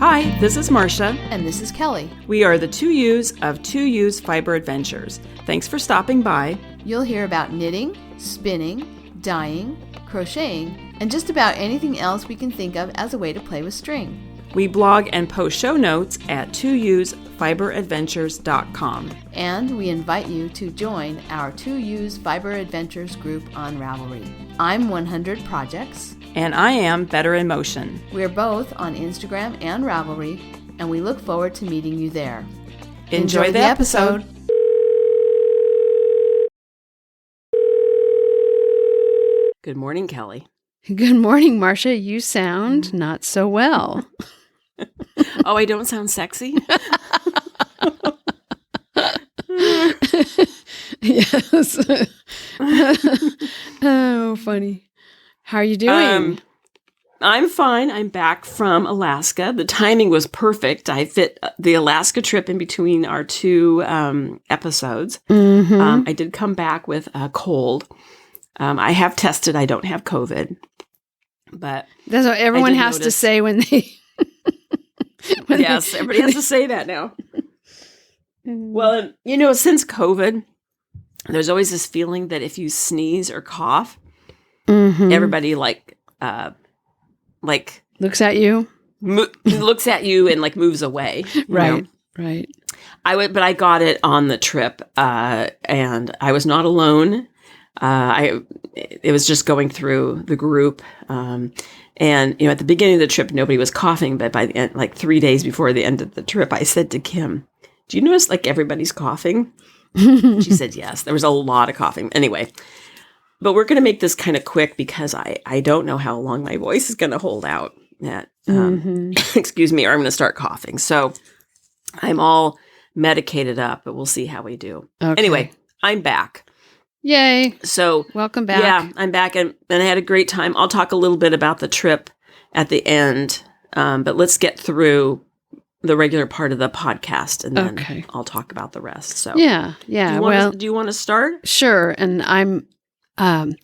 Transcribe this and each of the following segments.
Hi, this is Marsha. And this is Kelly. We are the 2U's of 2U's Fiber Adventures. Thanks for stopping by. You'll hear about knitting, spinning, dyeing, crocheting, and just about anything else we can think of as a way to play with string. We blog and post show notes at 2usfiberadventures.com. And we invite you to join our 2U's Fiber Adventures group on Ravelry. I'm 100 Projects. And I am Better in Motion. We're both on Instagram and Ravelry, and we look forward to meeting you there. Enjoy the episode. Good morning, Kelly. Good morning, Marsha. You sound not so well. Oh, I don't sound sexy? Yes. Oh, funny. How are you doing? I'm fine. I'm back from Alaska. The timing was perfect. I fit the Alaska trip in between our two episodes. Mm-hmm. I did come back with a cold. I have tested. I don't have COVID. But that's what everyone has to say when they... Yes, everybody has to say that now. Well, you know, since COVID, there's always this feeling that if you sneeze or cough, everybody looks at you, looks at you and like moves away. Right, right. But I got it on the trip, and I was not alone. It was just going through the group, and you know, at the beginning of the trip, nobody was coughing, but by the end, like 3 days before the end of the trip, I said to Kim, "Do you notice like everybody's coughing?" She said, "Yes." There was a lot of coughing. Anyway. But we're going to make this kind of quick because I don't know how long my voice is going to hold out. Excuse me, or I'm going to start coughing. So I'm all medicated up, but we'll see how we do. Okay. Anyway, I'm back. Yay. So welcome back. Yeah, I'm back and I had a great time. I'll talk a little bit about the trip at the end, but let's get through the regular part of the podcast and then I'll talk about the rest. So yeah. Do you want to start? Sure. And I'm... and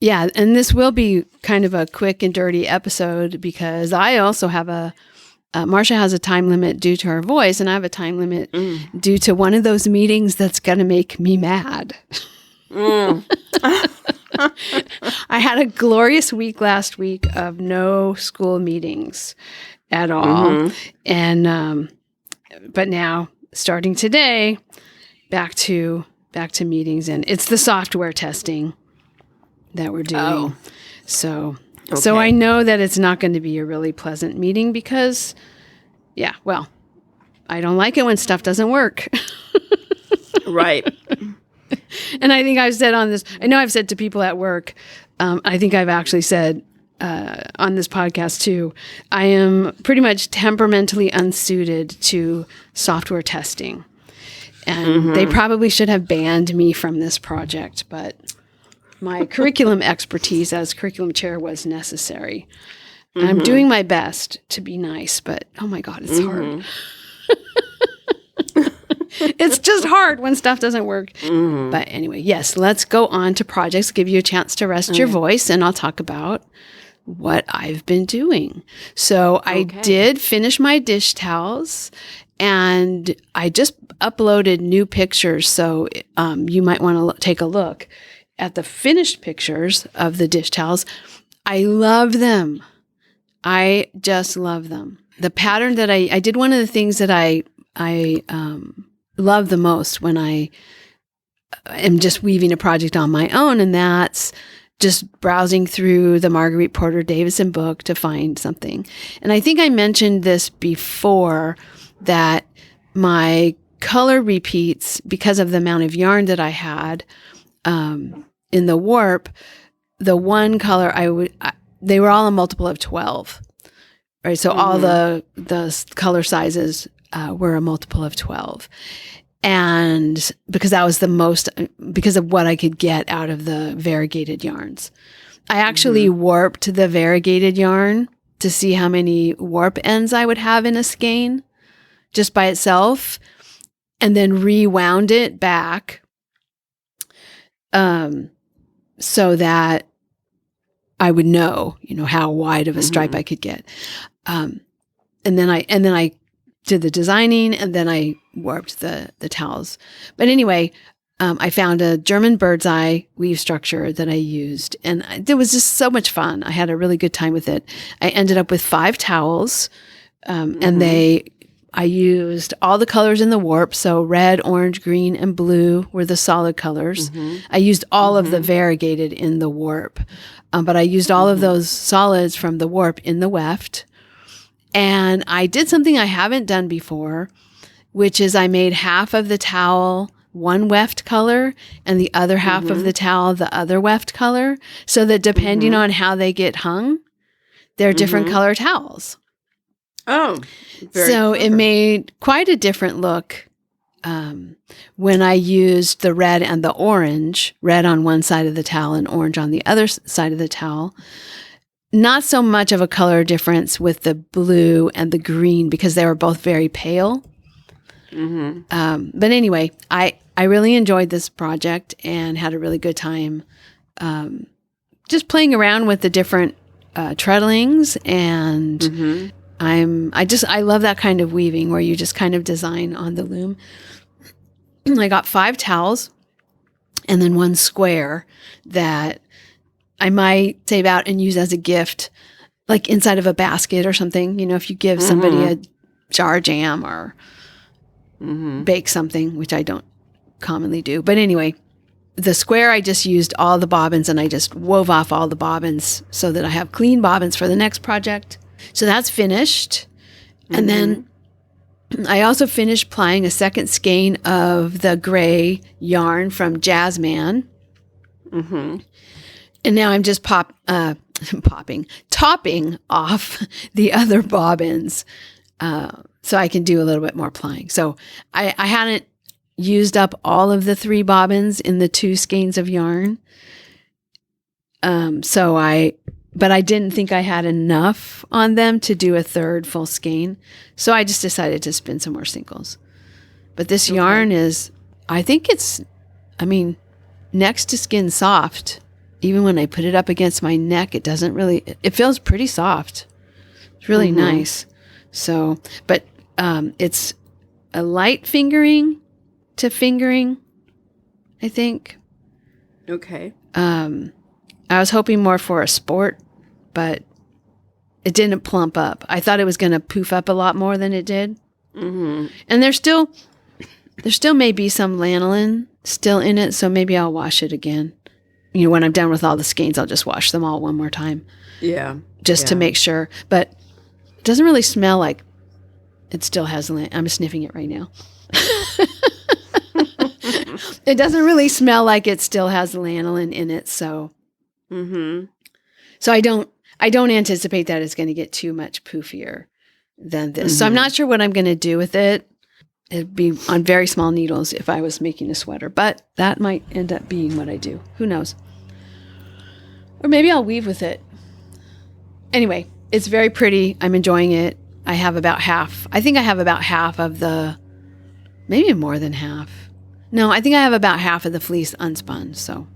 this will be kind of a quick and dirty episode because I also have Marsha has a time limit due to her voice, and I have a time limit due to one of those meetings that's going to make me mad. I had a glorious week last week of no school meetings at all. And, but now starting today, back to meetings, and it's the software testing that we're doing. So I know that it's not going to be a really pleasant meeting because, I don't like it when stuff doesn't work. Right. And I think I've said on this, I know I've said to people at work, I think I've actually said on this podcast too, I am pretty much temperamentally unsuited to software testing. And they probably should have banned me from this project, but my curriculum expertise as curriculum chair was necessary. And I'm doing my best to be nice, but oh my God, it's hard. It's just hard when stuff doesn't work. But anyway, yes, let's go on to projects, give you a chance to rest your voice, and I'll talk about what I've been doing. So I did finish my dish towels. And I just uploaded new pictures, so you might want to take a look at the finished pictures of the dish towels. I love them. I just love them. The pattern that I did, one of the things that I love the most when I am just weaving a project on my own, and that's just browsing through the Marguerite Porter Davison book to find something. And I think I mentioned this before, that my color repeats, because of the amount of yarn that I had in the warp, the one color they were all a multiple of 12, right? So all the color sizes were a multiple of 12. And because that was the most, because of what I could get out of the variegated yarns. I actually warped the variegated yarn to see how many warp ends I would have in a skein, just by itself, and then rewound it back so that I would know, how wide of a stripe I could get. and then I did the designing, and then I warped the towels. But anyway, I found a German bird's eye weave structure that I used, and it was just so much fun. I had a really good time with it. I ended up with 5 towels, and I used all the colors in the warp. So red, orange, green, and blue were the solid colors. I used all of the variegated in the warp, but I used all of those solids from the warp in the weft. And I did something I haven't done before, which is I made half of the towel one weft color and the other half of the towel the other weft color, so that depending on how they get hung, they're different color towels. Oh, very so clever. It made quite a different look when I used the red and the orange, red on one side of the towel and orange on the other side of the towel. Not so much of a color difference with the blue and the green because they were both very pale. But anyway, I really enjoyed this project and had a really good time just playing around with the different treadlings, and I love that kind of weaving where you just kind of design on the loom. I got 5 towels and then 1 square that I might save out and use as a gift, like inside of a basket or something. You know, if you give somebody a jar jam or bake something, which I don't commonly do. But anyway, the square, I just used all the bobbins and I just wove off all the bobbins so that I have clean bobbins for the next project. So that's finished. And then I also finished plying a second skein of the gray yarn from Jazzman. And now I'm just topping off the other bobbins so I can do a little bit more plying. So I hadn't used up all of the 3 bobbins in the 2 skeins of yarn. But I didn't think I had enough on them to do a 3rd full skein. So I just decided to spin some more singles. But this yarn is, I think it's, next to skin soft. Even when I put it up against my neck, it feels pretty soft. It's really nice. So, but it's a light fingering to fingering, I think. Okay. I was hoping more for a sport, but it didn't plump up. I thought it was going to poof up a lot more than it did. And there still may be some lanolin still in it, so maybe I'll wash it again. You know, when I'm done with all the skeins, I'll just wash them all one more time. Yeah. Just to make sure. But it doesn't really smell like it still has I'm sniffing it right now. It doesn't really smell like it still has lanolin in it, so. So I don't anticipate that it's going to get too much poofier than this. So I'm not sure what I'm going to do with it. It'd be on very small needles if I was making a sweater, but that might end up being what I do. Who knows? Or maybe I'll weave with it. Anyway, it's very pretty. I'm enjoying it. I have about half. I think I have about half of maybe more than half. No, I think I have about half of the fleece unspun, so.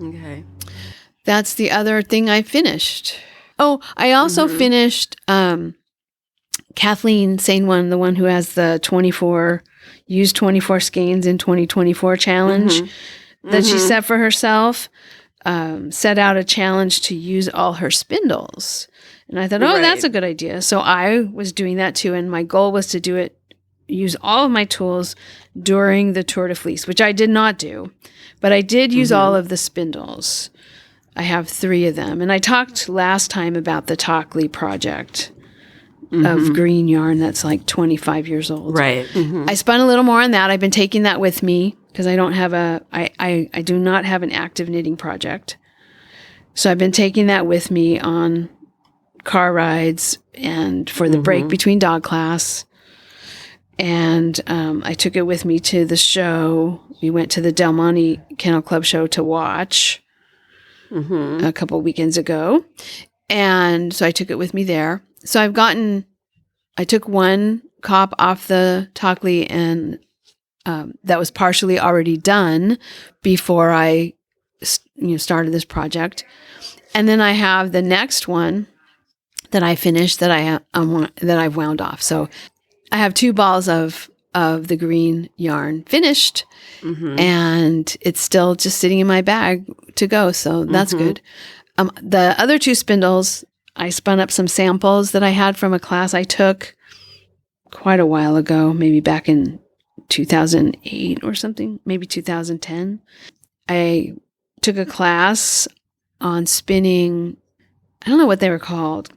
Okay. That's the other thing I finished. Oh, I also finished Kathleen Sane One, the one who has the 24 skeins in 2024 challenge that she set for herself, set out a challenge to use all her spindles. And I thought, that's a good idea. So I was doing that too. And my goal was to use all of my tools during the Tour de Fleece, which I did not do, but I did use all of the spindles. I have 3 of them. And I talked last time about the Targhee project of green yarn that's like 25 years old. Right. I spun a little more on that. I've been taking that with me because I don't have I do not have an active knitting project. So I've been taking that with me on car rides and for the break between dog class. And I took it with me to the show. We went to the Del Monte Kennel Club show to watch a couple weekends ago. And so I took it with me there. So I took 1 cop off the Targhee and that was partially already done before I started this project. And then I have the next one that I finished that I've wound off. So I have 2 balls of the green yarn finished, and it's still just sitting in my bag to go. So that's good. The other 2 spindles, I spun up some samples that I had from a class I took quite a while ago, maybe back in 2008 or something, maybe 2010. I took a class on spinning, I don't know what they were called,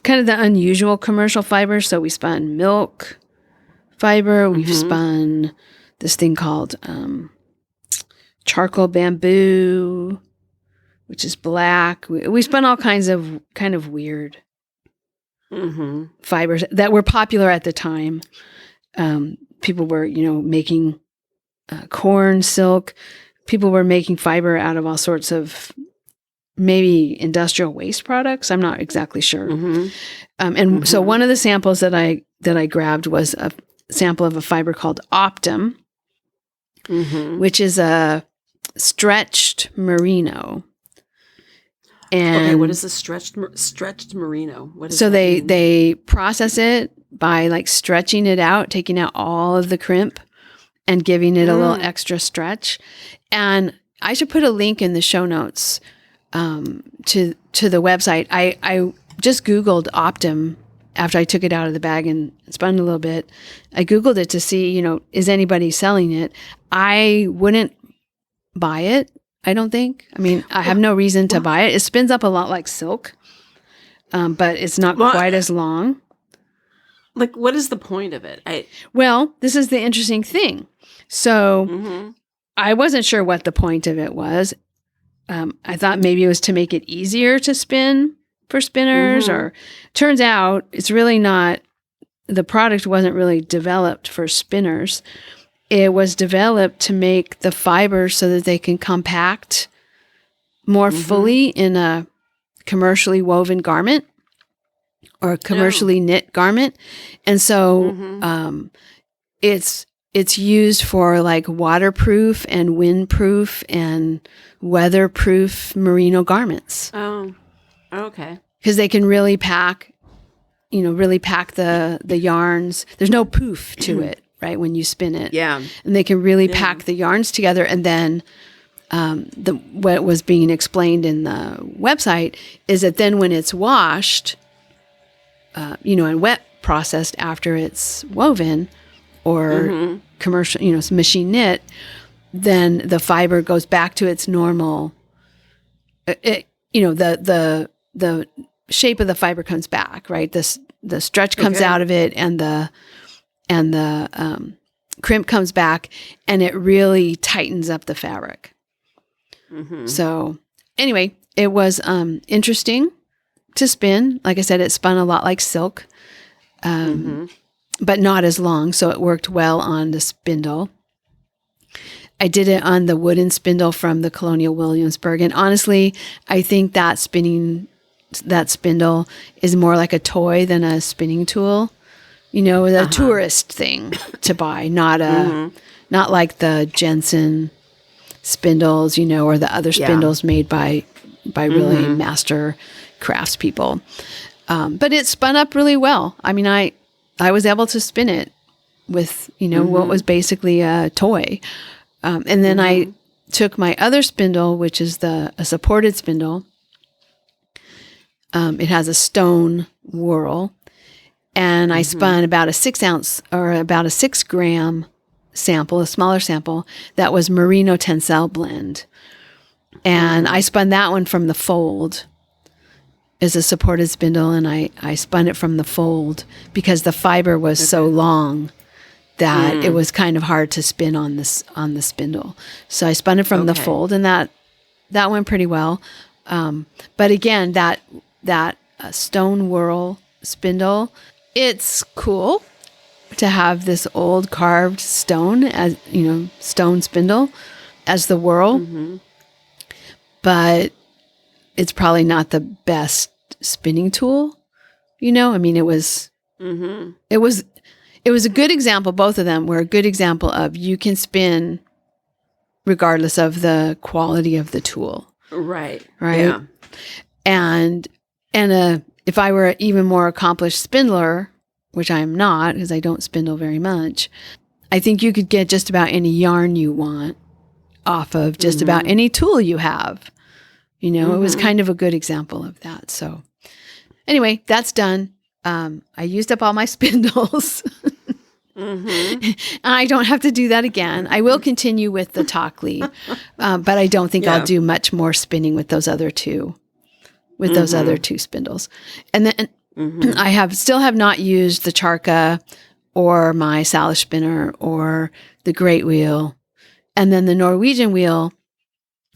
kind of the unusual commercial fibers. So we spun milk fiber. We've spun this thing called charcoal bamboo, which is black. We spun all kinds of kind of weird fibers that were popular at the time. People were, making corn silk. People were making fiber out of all sorts of maybe industrial waste products. I'm not exactly sure. So one of the samples that I grabbed was a sample of a fiber called Optum, which is a stretched merino. And what is a stretched merino? What is so that they process it by like stretching it out, taking out all of the crimp and giving it a little extra stretch. And I should put a link in the show notes to the website. I just Googled Optum after I took it out of the bag and spun a little bit. I Googled it to see, is anybody selling it? I wouldn't buy it, I don't think. I mean, I have no reason to buy it. It spins up a lot like silk, but it's not quite as long. Like, what is the point of it? Well, this is the interesting thing. So I wasn't sure what the point of it was. I thought maybe it was to make it easier to spin for spinners, or turns out it's really not. The product wasn't really developed for spinners. It was developed to make the fibers so that they can compact more fully in a commercially woven garment or a commercially knit garment. And so it's used for like waterproof and windproof and weatherproof merino garments. Oh, okay. Because they can really pack, the yarns. There's no poof to it, right, when you spin it. Yeah. And they can really pack the yarns together. And then what was being explained in the website is that then when it's washed, and wet processed after it's woven or commercial, machine knit, then the fiber goes back to its normal, the shape of the fiber comes back, right? The stretch comes out of it and the crimp comes back, and it really tightens up the fabric. So anyway, it was interesting to spin. Like I said, it spun a lot like silk, but not as long. So it worked well on the spindle. I did it on the wooden spindle from the Colonial Williamsburg. And honestly, I think that spindle is more like a toy than a spinning tool. A tourist thing to buy, not like the Jensen spindles, or the other spindles made by really master craftspeople. But it spun up really well. I mean, I was able to spin it with, what was basically a toy. And then I took my other spindle, which is a supported spindle. It has a stone whorl. And I spun about a 6 ounce or about a 6 gram sample, a smaller sample, that was merino tencel blend. And I spun that one from the fold as a supported spindle. And I spun it from the fold because the fiber was so long that it was kind of hard to spin on the spindle. So I spun it from the fold, and that went pretty well. But again, that stone whorl spindle, it's cool to have this old carved stone as stone spindle as the whorl, but it's probably not the best spinning tool. I mean, it was a good example. Both of them were a good example of you can spin regardless of the quality of the tool. Right. Yeah. And if I were an even more accomplished spindler, which I am not because I don't spindle very much, I think you could get just about any yarn you want off of just about any tool you have. You know, it was kind of a good example of that. So anyway, that's done. I used up all my spindles. I don't have to do that again. I will continue with the Targhee, but I don't think I'll do much more spinning with those other two, spindles. And then I still have not used the Charka or my Salish spinner or the Great Wheel. And then the Norwegian wheel,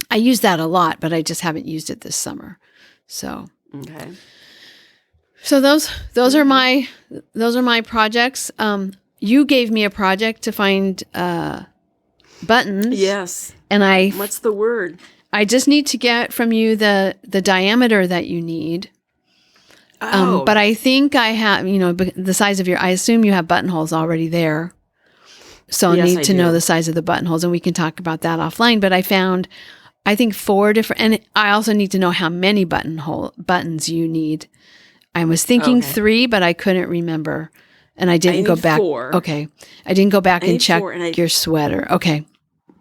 I use that a lot, but I just haven't used it this summer. So, so those are my projects. You gave me a project to find buttons. Yes. And what's the word? I just need to get from you the diameter that you need. But I think I have, the size of I assume you have buttonholes already there. So I'll need to know the size of the buttonholes, and we can talk about that offline. But I found, I think 4 different, and I also need to know how many buttons you need. I was thinking 3, but I couldn't remember. And I didn't go back. 4. Okay. I didn't go back and check your sweater. Okay.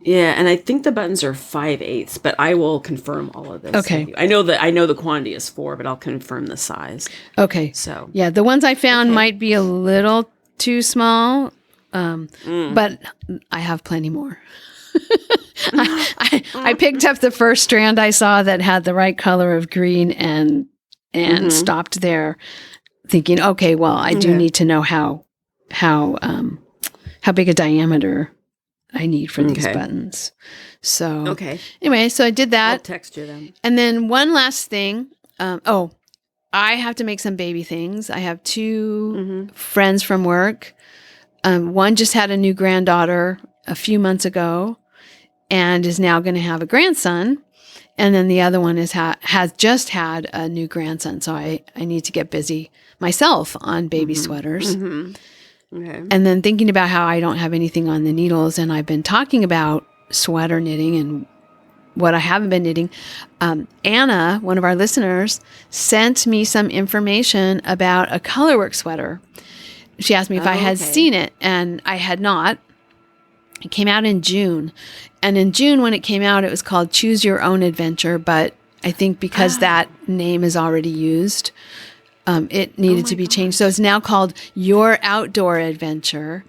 Yeah, and I think the buttons are 5/8, but I will confirm all of this. Okay. I know the quantity is 4, but I'll confirm the size. Okay. So yeah, the ones I found might be a little too small, but I have plenty more. I picked up the first strand I saw that had the right color of green and stopped there, thinking, okay, well, I do need to know how big a diameter I need for these buttons. So anyway, so I did that. I'll text you then. And then one last thing. I have to make some baby things. I have 2 friends from work. One just had a new granddaughter a few months ago and is now going to have a grandson. And then the other one has just had a new grandson. So I need to get busy myself on baby sweaters. Okay. And then thinking about how I don't have anything on the needles, and I've been talking about sweater knitting and what I haven't been knitting. Anna, one of our listeners, sent me some information about a colorwork sweater. She asked me if I had seen it, and I had not. It came out in June. And in June, when it came out, it was called Choose Your Own Adventure. But I think because that name is already used, it needed to be changed. So it's now called Your Outdoor Adventure.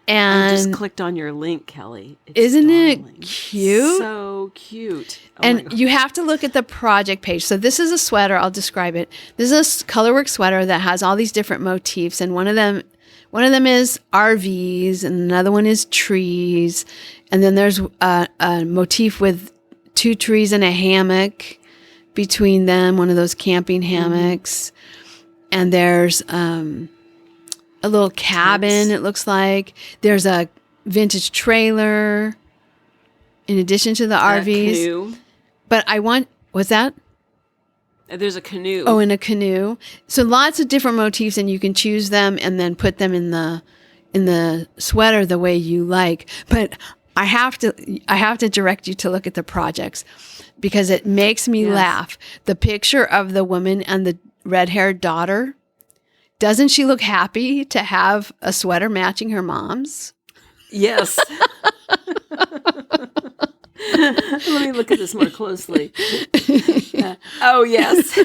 And I just clicked on your link, Kelly. Isn't it cute? So cute. And you have to look at the project page. So this is a sweater. I'll describe it. This is a colorwork sweater that has all these different motifs. And one of them is RVs, and another one is trees. And then there's a motif with 2 trees and a hammock between them, one of those camping hammocks. And there's a little cabin, it looks like. There's a vintage trailer in addition to the RVs. Canoe. But what's that? There's a canoe. Oh, in a canoe. So lots of different motifs, and you can choose them and then put them in the sweater the way you like. But I have to direct you to look at the projects because it makes me laugh. The picture of the woman and the red-haired daughter, doesn't she look happy to have a sweater matching her mom's? Yes. Let me look at this more closely. Oh, yes.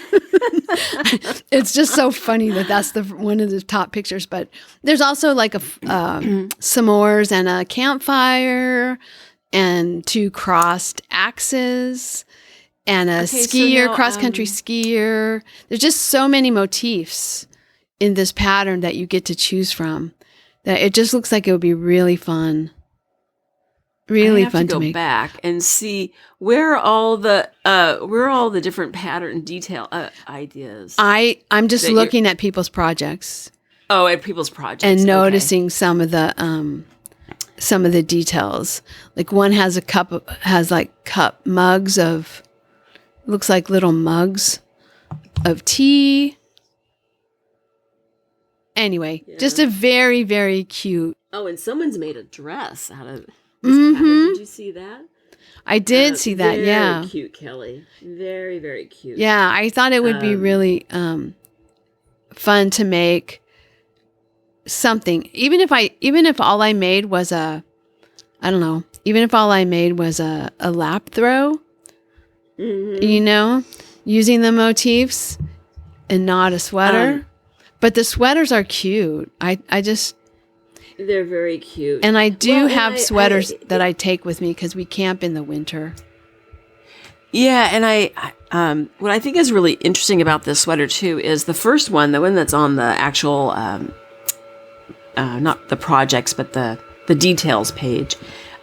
It's just so funny that that's one of the top pictures. But there's also like s'mores and a campfire and 2 crossed axes and a skier, cross-country skier. There's just so many motifs in this pattern that you get to choose from that it just looks like it would be really fun. Really fun to make. Go back and see where are all the different pattern detail ideas. I'm just looking at people's projects. Oh, at people's projects and noticing some of the details. Like one has cup mugs of, looks like little mugs of tea. Anyway, just a very, very cute. Oh, and someone's made a dress out of this pattern. Did you see that? I did see that, yeah. Very cute, Kelly. Very, very cute. Yeah, I thought it would be really fun to make something. Even if all I made was a lap throw, using the motifs and not a sweater. But the sweaters are cute. They're very cute. And I do have sweaters that I take with me because we camp in the winter. Yeah, and what I think is really interesting about this sweater too is the first one, the one that's on the actual, not the projects, but the details page.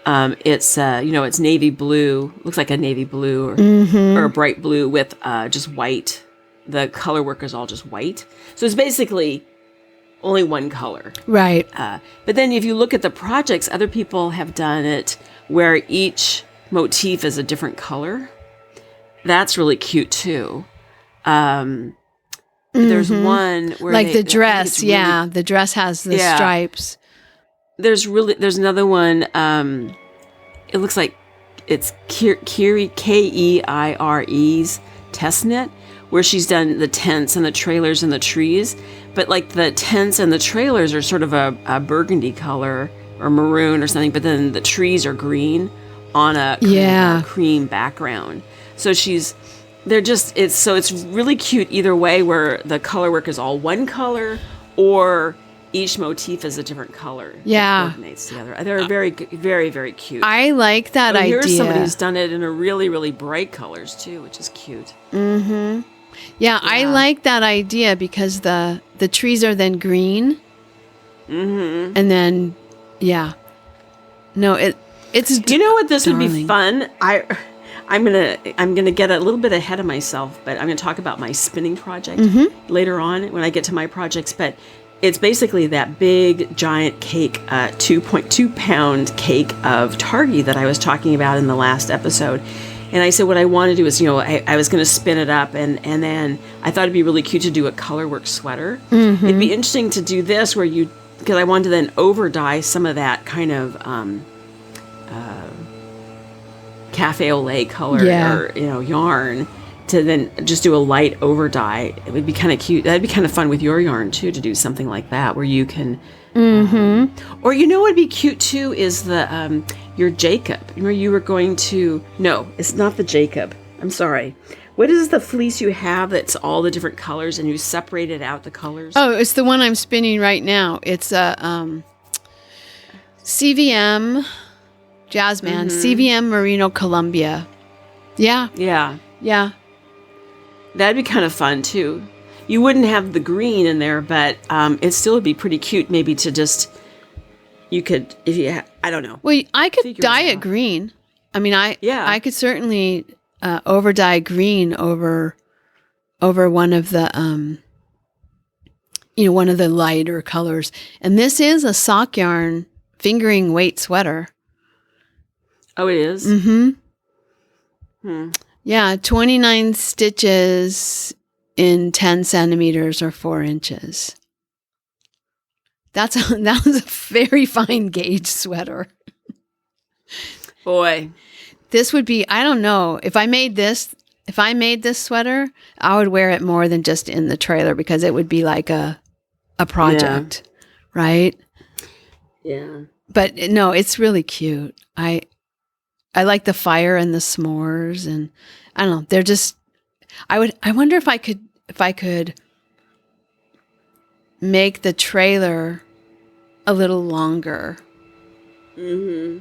It's it's navy blue, looks like a navy blue or a bright blue with just white. The color work is all just white, so it's basically only one color. Right. But then if you look at the projects, other people have done it where each motif is a different color. That's really cute too. There's one where like the dress. The dress has the stripes. There's another one. It looks like it's Keire's test knit, where she's done the tents and the trailers and the trees. But like the tents and the trailers are sort of a burgundy color or maroon or something, but then the trees are green on a cream background. So it's really cute either way, where the color work is all one color or each motif is a different color. Yeah. That coordinates together. They're very, very, very cute. I like that idea. Here's somebody who's done it in a really, really bright colors too, which is cute. Mm-hmm. Yeah, I like that idea because the trees are then green. Mm-hmm. And then, it's you know what? This darling. would be fun. I'm gonna get a little bit ahead of myself, but I'm gonna talk about my spinning project later on when I get to my projects. But it's basically that big giant cake, 2.2 pound cake of Targhee that I was talking about in the last episode. And I said what I want to do is, I was going to spin it up, and then I thought it'd be really cute to do a colorwork sweater. Mm-hmm. It'd be interesting to do this because I wanted to then over dye some of that kind of cafe au lait color or yarn to then just do a light over dye. It would be kind of cute. That'd be kind of fun with your yarn too, to do something like that where you can. Mm-hmm. Or what would be cute too is the your Jacob. Remember you were going to. No, it's not the Jacob. I'm sorry. What is the fleece you have that's all the different colors and you separated out the colors? Oh, it's the one I'm spinning right now. It's a CVM Jazzman, CVM Merino Columbia. Yeah. Yeah. Yeah. That'd be kind of fun too. You wouldn't have the green in there, but it still would be pretty cute. Maybe to just I don't know. Well, I could dye it green. I mean, I could certainly over dye green over one of the one of the lighter colors. And this is a sock yarn fingering weight sweater. Oh, it is? Mm-hmm. Yeah, 29 stitches in 10 centimeters or 4 inches. That was a very fine gauge sweater. Boy. This would be, I don't know, if I made this sweater, I would wear it more than just in the trailer because it would be like a project, right? Yeah. But no, it's really cute. I like the fire and the s'mores, and I don't know. They're just. I wonder if I could make the trailer a little longer. Mm-hmm.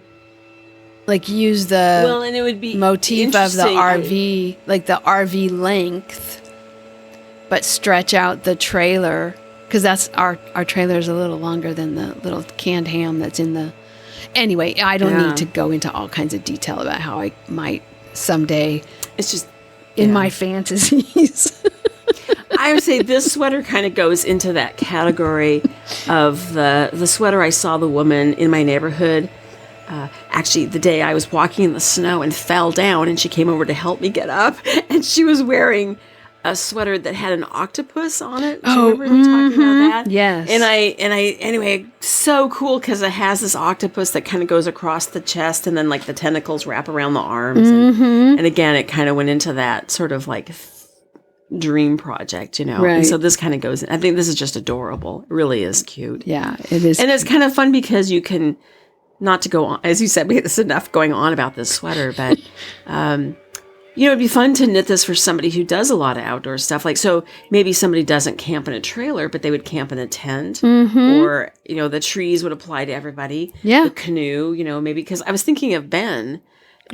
Like use the and it would be motif of the RV, like the RV length, but stretch out the trailer because that's our trailer is a little longer than the little canned ham that's in the. Anyway, I don't need to go into all kinds of detail about how I might someday. It's just in my fantasies. I would say this sweater kind of goes into that category of the sweater I saw the woman in my neighborhood. Actually, the day I was walking in the snow and fell down, and she came over to help me get up, and she was wearing a sweater that had an octopus on it. Do you remember talking about that? Yes. And I anyway, so cool because it has this octopus that kind of goes across the chest, and then like the tentacles wrap around the arms, and again, it kind of went into that sort of like dream project, And Right. so this kind of goes, I think this is just adorable. It really is cute. Yeah, it is. And it's kind of fun because you can, not to go on, as you said, it's enough going on about this sweater, but, it'd be fun to knit this for somebody who does a lot of outdoor stuff. Like, so maybe somebody doesn't camp in a trailer, but they would camp in a tent, or, the trees would apply to everybody. Yeah. The canoe, maybe, because I was thinking of Ben.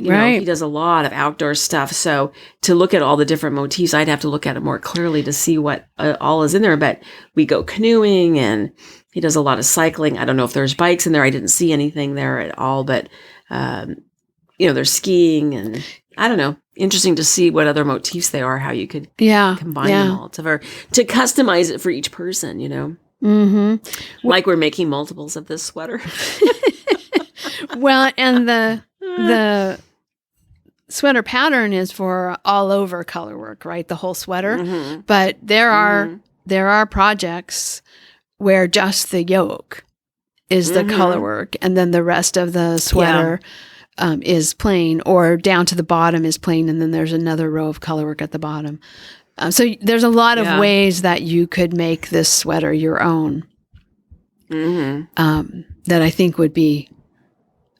Right. He does a lot of outdoor stuff. So to look at all the different motifs, I'd have to look at it more clearly to see what all is in there. But we go canoeing, and he does a lot of cycling. I don't know if there's bikes in there. I didn't see anything there at all. But, there's skiing, and I don't know. Interesting to see what other motifs they are, how you could combine them all to customize it for each person, Mm-hmm. Like we're making multiples of this sweater. Well, and the sweater pattern is for all over color work, right? The whole sweater. Mm-hmm. But there are projects where just the yoke is the color work, and then the rest of the sweater is plain, or down to the bottom is plain, and then there's another row of color work at the bottom. So there's a lot of ways that you could make this sweater your own. That I think would be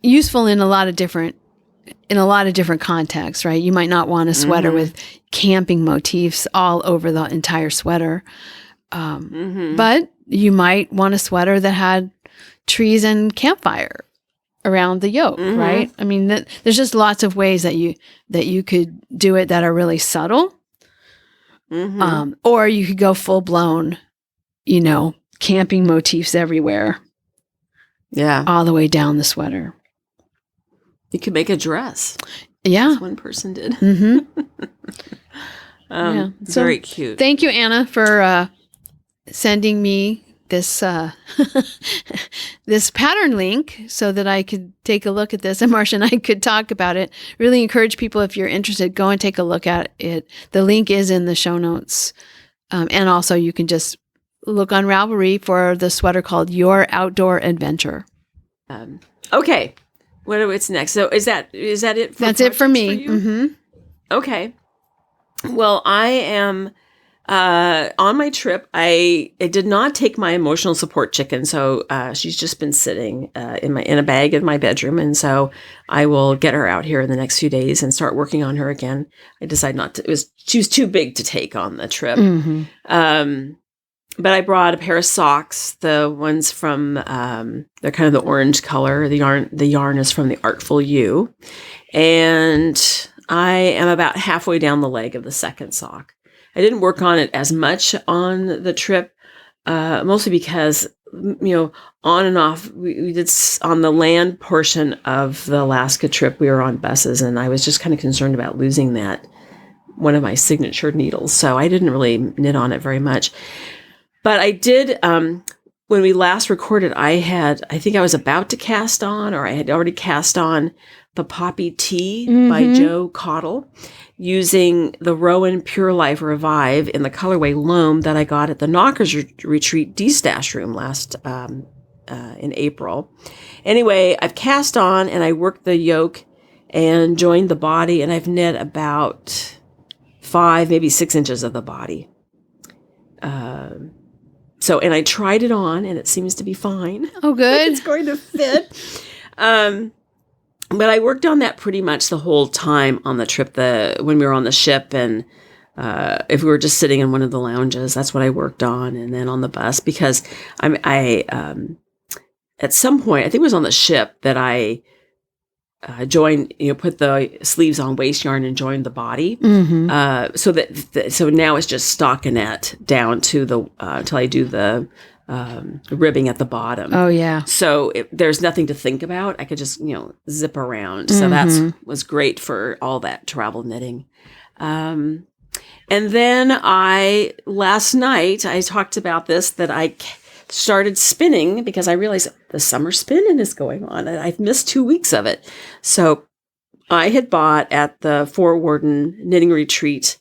useful in a lot of different contexts, right? You might not want a sweater with camping motifs all over the entire sweater, but you might want a sweater that had trees and campfire around the yoke, right? I mean, there's just lots of ways that you could do it that are really subtle, or you could go full blown, camping motifs everywhere, all the way down the sweater. You could make a dress. Yeah, as one person did. Very cute. Thank you, Anna, for sending me this this pattern link so that I could take a look at this, and Marsha and I could talk about it. Really encourage people, if you're interested, go and take a look at it. The link is in the show notes, and also you can just look on Ravelry for the sweater called Your Outdoor Adventure. Okay, what's next? So is that it? That's it for me. For Okay. Well, I am. On my trip, I did not take my emotional support chicken, so she's just been sitting in a bag in my bedroom, and so I will get her out here in the next few days and start working on her again. I decided not to. She was too big to take on the trip. But I brought a pair of socks, the ones from they're kind of the orange color. The yarn is from the Artful Ewe, and I am about halfway down the leg of the second sock. I didn't work on it as much on the trip, mostly because, on and off, we did on the land portion of the Alaska trip, we were on buses, and I was just kind of concerned about losing one of my signature needles. So I didn't really knit on it very much. But I did, when we last recorded, I think I was about to cast on, or I had already cast on the Poppy Tea by Jo Cottle, using the Rowan Purelife Revive in the colorway Loam that I got at the NoCKRs Retreat destash room last in April. Anyway, I've cast on, and I worked the yoke and joined the body, and I've knit about 5, maybe 6 inches of the body. And I tried it on, and it seems to be fine. Oh, good. It's going to fit. But I worked on that pretty much the whole time on the trip, when we were on the ship, and if we were just sitting in one of the lounges, that's what I worked on. And then on the bus, because I at some point, I think it was on the ship, that I joined, put the sleeves on waist yarn and joined the body. So now it's just stockinette down to the till I do the ribbing at the bottom. Oh yeah. So there's nothing to think about. I could just zip around. So that was great for all that travel knitting. And then last night I talked about this, that I started spinning because I realized the summer spinning is going on, and I've missed 2 weeks of it. So I had bought at the Fort Worden Knitting Retreat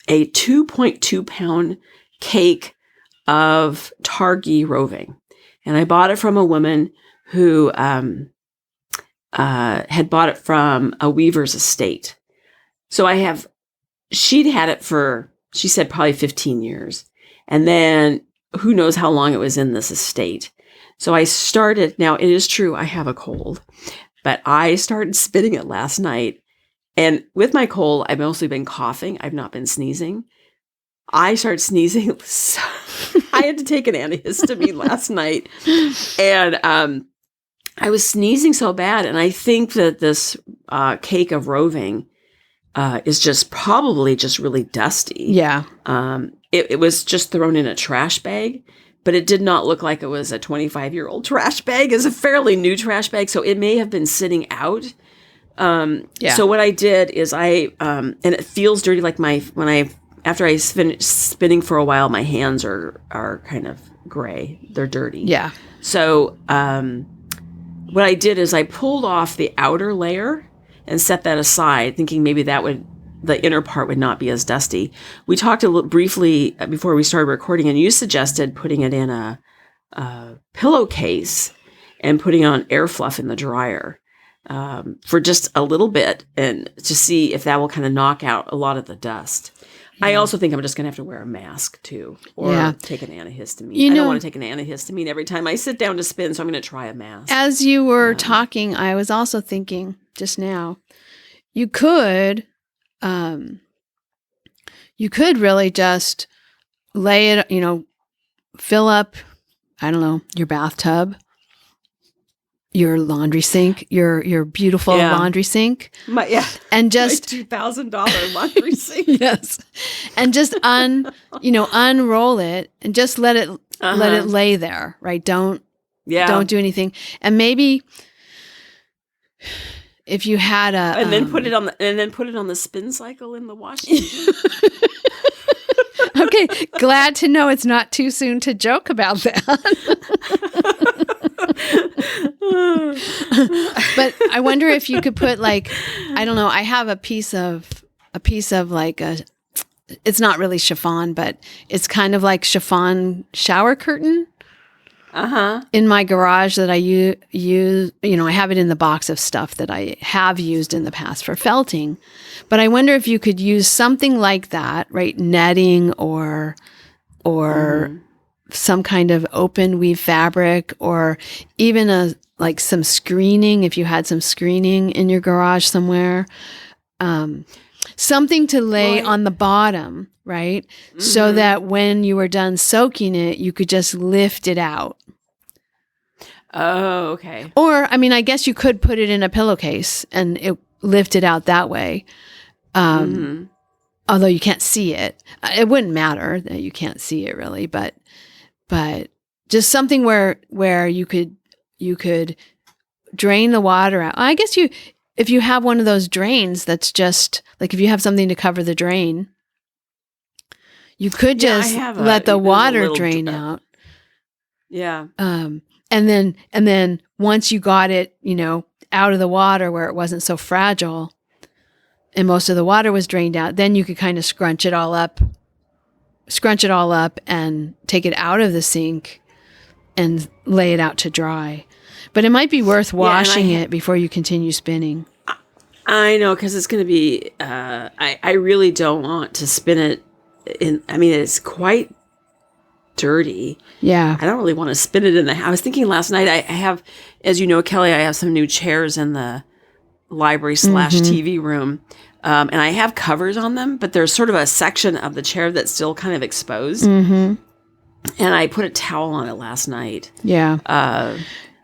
a 2.2 pound cake of Targhee roving. And I bought it from a woman who had bought it from a weaver's estate. So I have she'd had it for, she said, probably 15 years. And then who knows how long it was in this estate. So I started, now it is true, I have a cold, but I started spinning it last night. And with my cold, I've mostly been coughing. I've not been sneezing. I started sneezing. So I had to take an antihistamine last night. And I was sneezing so bad. And I think that this cake of roving is just probably just really dusty. Yeah. It was just thrown in a trash bag, but it did not look like it was a 25-year-old trash bag. It's a fairly new trash bag. So it may have been sitting out. So what I did is and it feels dirty, like after I finish spinning for a while, my hands are kind of gray. They're dirty. Yeah. So, what I did is I pulled off the outer layer and set that aside, thinking maybe the inner part would not be as dusty. We talked briefly before we started recording, and you suggested putting it in a pillowcase and putting on air fluff in the dryer. For just a little bit, and to see if that will kind of knock out a lot of the dust. Yeah. I also think I'm just going to have to wear a mask too, or take an antihistamine. I don't want to take an antihistamine every time I sit down to spin, so I'm going to try a mask. As you were talking, I was also thinking just now, you could really just lay it, fill up, I don't know, your bathtub, your laundry sink, your beautiful laundry sink. And just my $2,000 laundry sink. Yes. And just unroll it and just let it lay there, right? Don't do anything. And maybe if you had and then put it on the spin cycle in the washing machine. Okay, glad to know it's not too soon to joke about that. But I wonder if you could put I don't know, I have a piece of it's not really chiffon, but it's kind of like chiffon shower curtain. In my garage that I use, I have it in the box of stuff that I have used in the past for felting. But I wonder if you could use something like that, right? Netting or some kind of open weave fabric, or even some screening, if you had some screening in your garage somewhere. Something to lay on the bottom, right? Mm-hmm. So that when you were done soaking it, you could just lift it out. Oh, okay. Or, I guess you could put it in a pillowcase and it lift it out that way. Although you can't see it. It wouldn't matter that you can't see it really, but just something where you could drain the water out. I guess if you have one of those drains that's just like, if you have something to cover the drain, you could just let the water drain out. Yeah. And then once you got it, out of the water where it wasn't so fragile and most of the water was drained out, then you could kind of scrunch it all up and take it out of the sink and lay it out to dry. But it might be worth washing it before you continue spinning. I know, because it's going to be, I really don't want to spin it in, it's quite dirty. Yeah. I don't really want to spin it in the house. I was thinking last night, I have, as you know, Kelly, I have some new chairs in the library / TV room. And I have covers on them, but there's sort of a section of the chair that's still kind of exposed. Mm-hmm. And I put a towel on it last night. Yeah.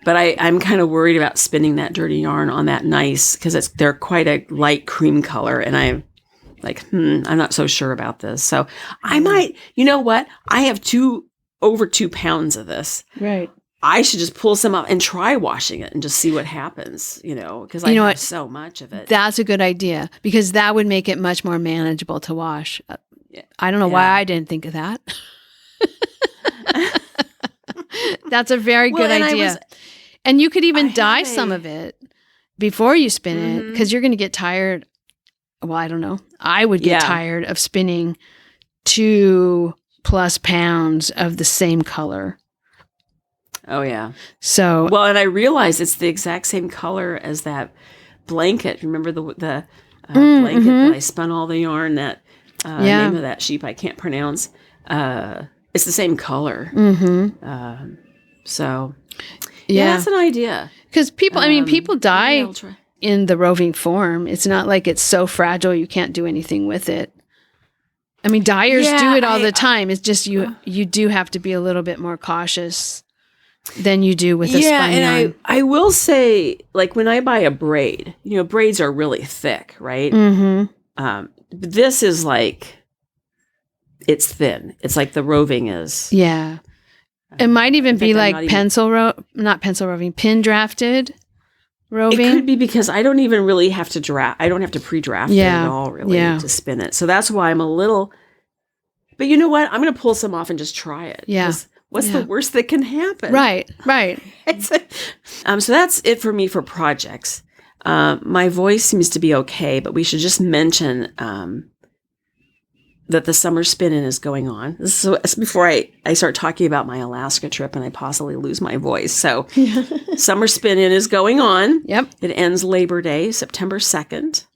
But I'm kind of worried about spinning that dirty yarn on that nice, because they're quite a light cream color. And I'm like, I'm not so sure about this. So I might, you know what? I have over 2 pounds of this. Right. I should just pull some up and try washing it and just see what happens, because I have so much of it. That's a good idea, because that would make it much more manageable to wash. I don't know why I didn't think of that. That's a very good idea. And you could even dye some of it before you spin it, because you're going to get tired. Well, I don't know. I would get tired of spinning 2+ pounds of the same color. Oh, yeah. So, well, and I realized it's the exact same color as that blanket. Remember the blanket that I spun all the yarn that Name of that sheep I can't pronounce. It's the same color. So, that's an idea. Because people, people die in the roving form. It's not like it's so fragile you can't do anything with it. Dyers do it all the time. It's just you do have to be a little bit more cautious than you do with a spun yarn. I will say, like when I buy a braid, braids are really thick, right? This is like, it's thin. It's like the roving is. Yeah. It might even be like pin drafted roving. It could be because I don't even really have to draft. I don't have to pre-draft it at all, really, to spin it. So that's why I'm a little. But you know what? I'm going to pull some off and just try it. Yeah. What's the worst that can happen? Right. So that's it for me for projects. My voice seems to be okay, but we should just mention that the summer spin-in is going on. This is before I start talking about my Alaska trip and I possibly lose my voice. So summer spin-in is going on. Yep. It ends Labor Day, September 2nd.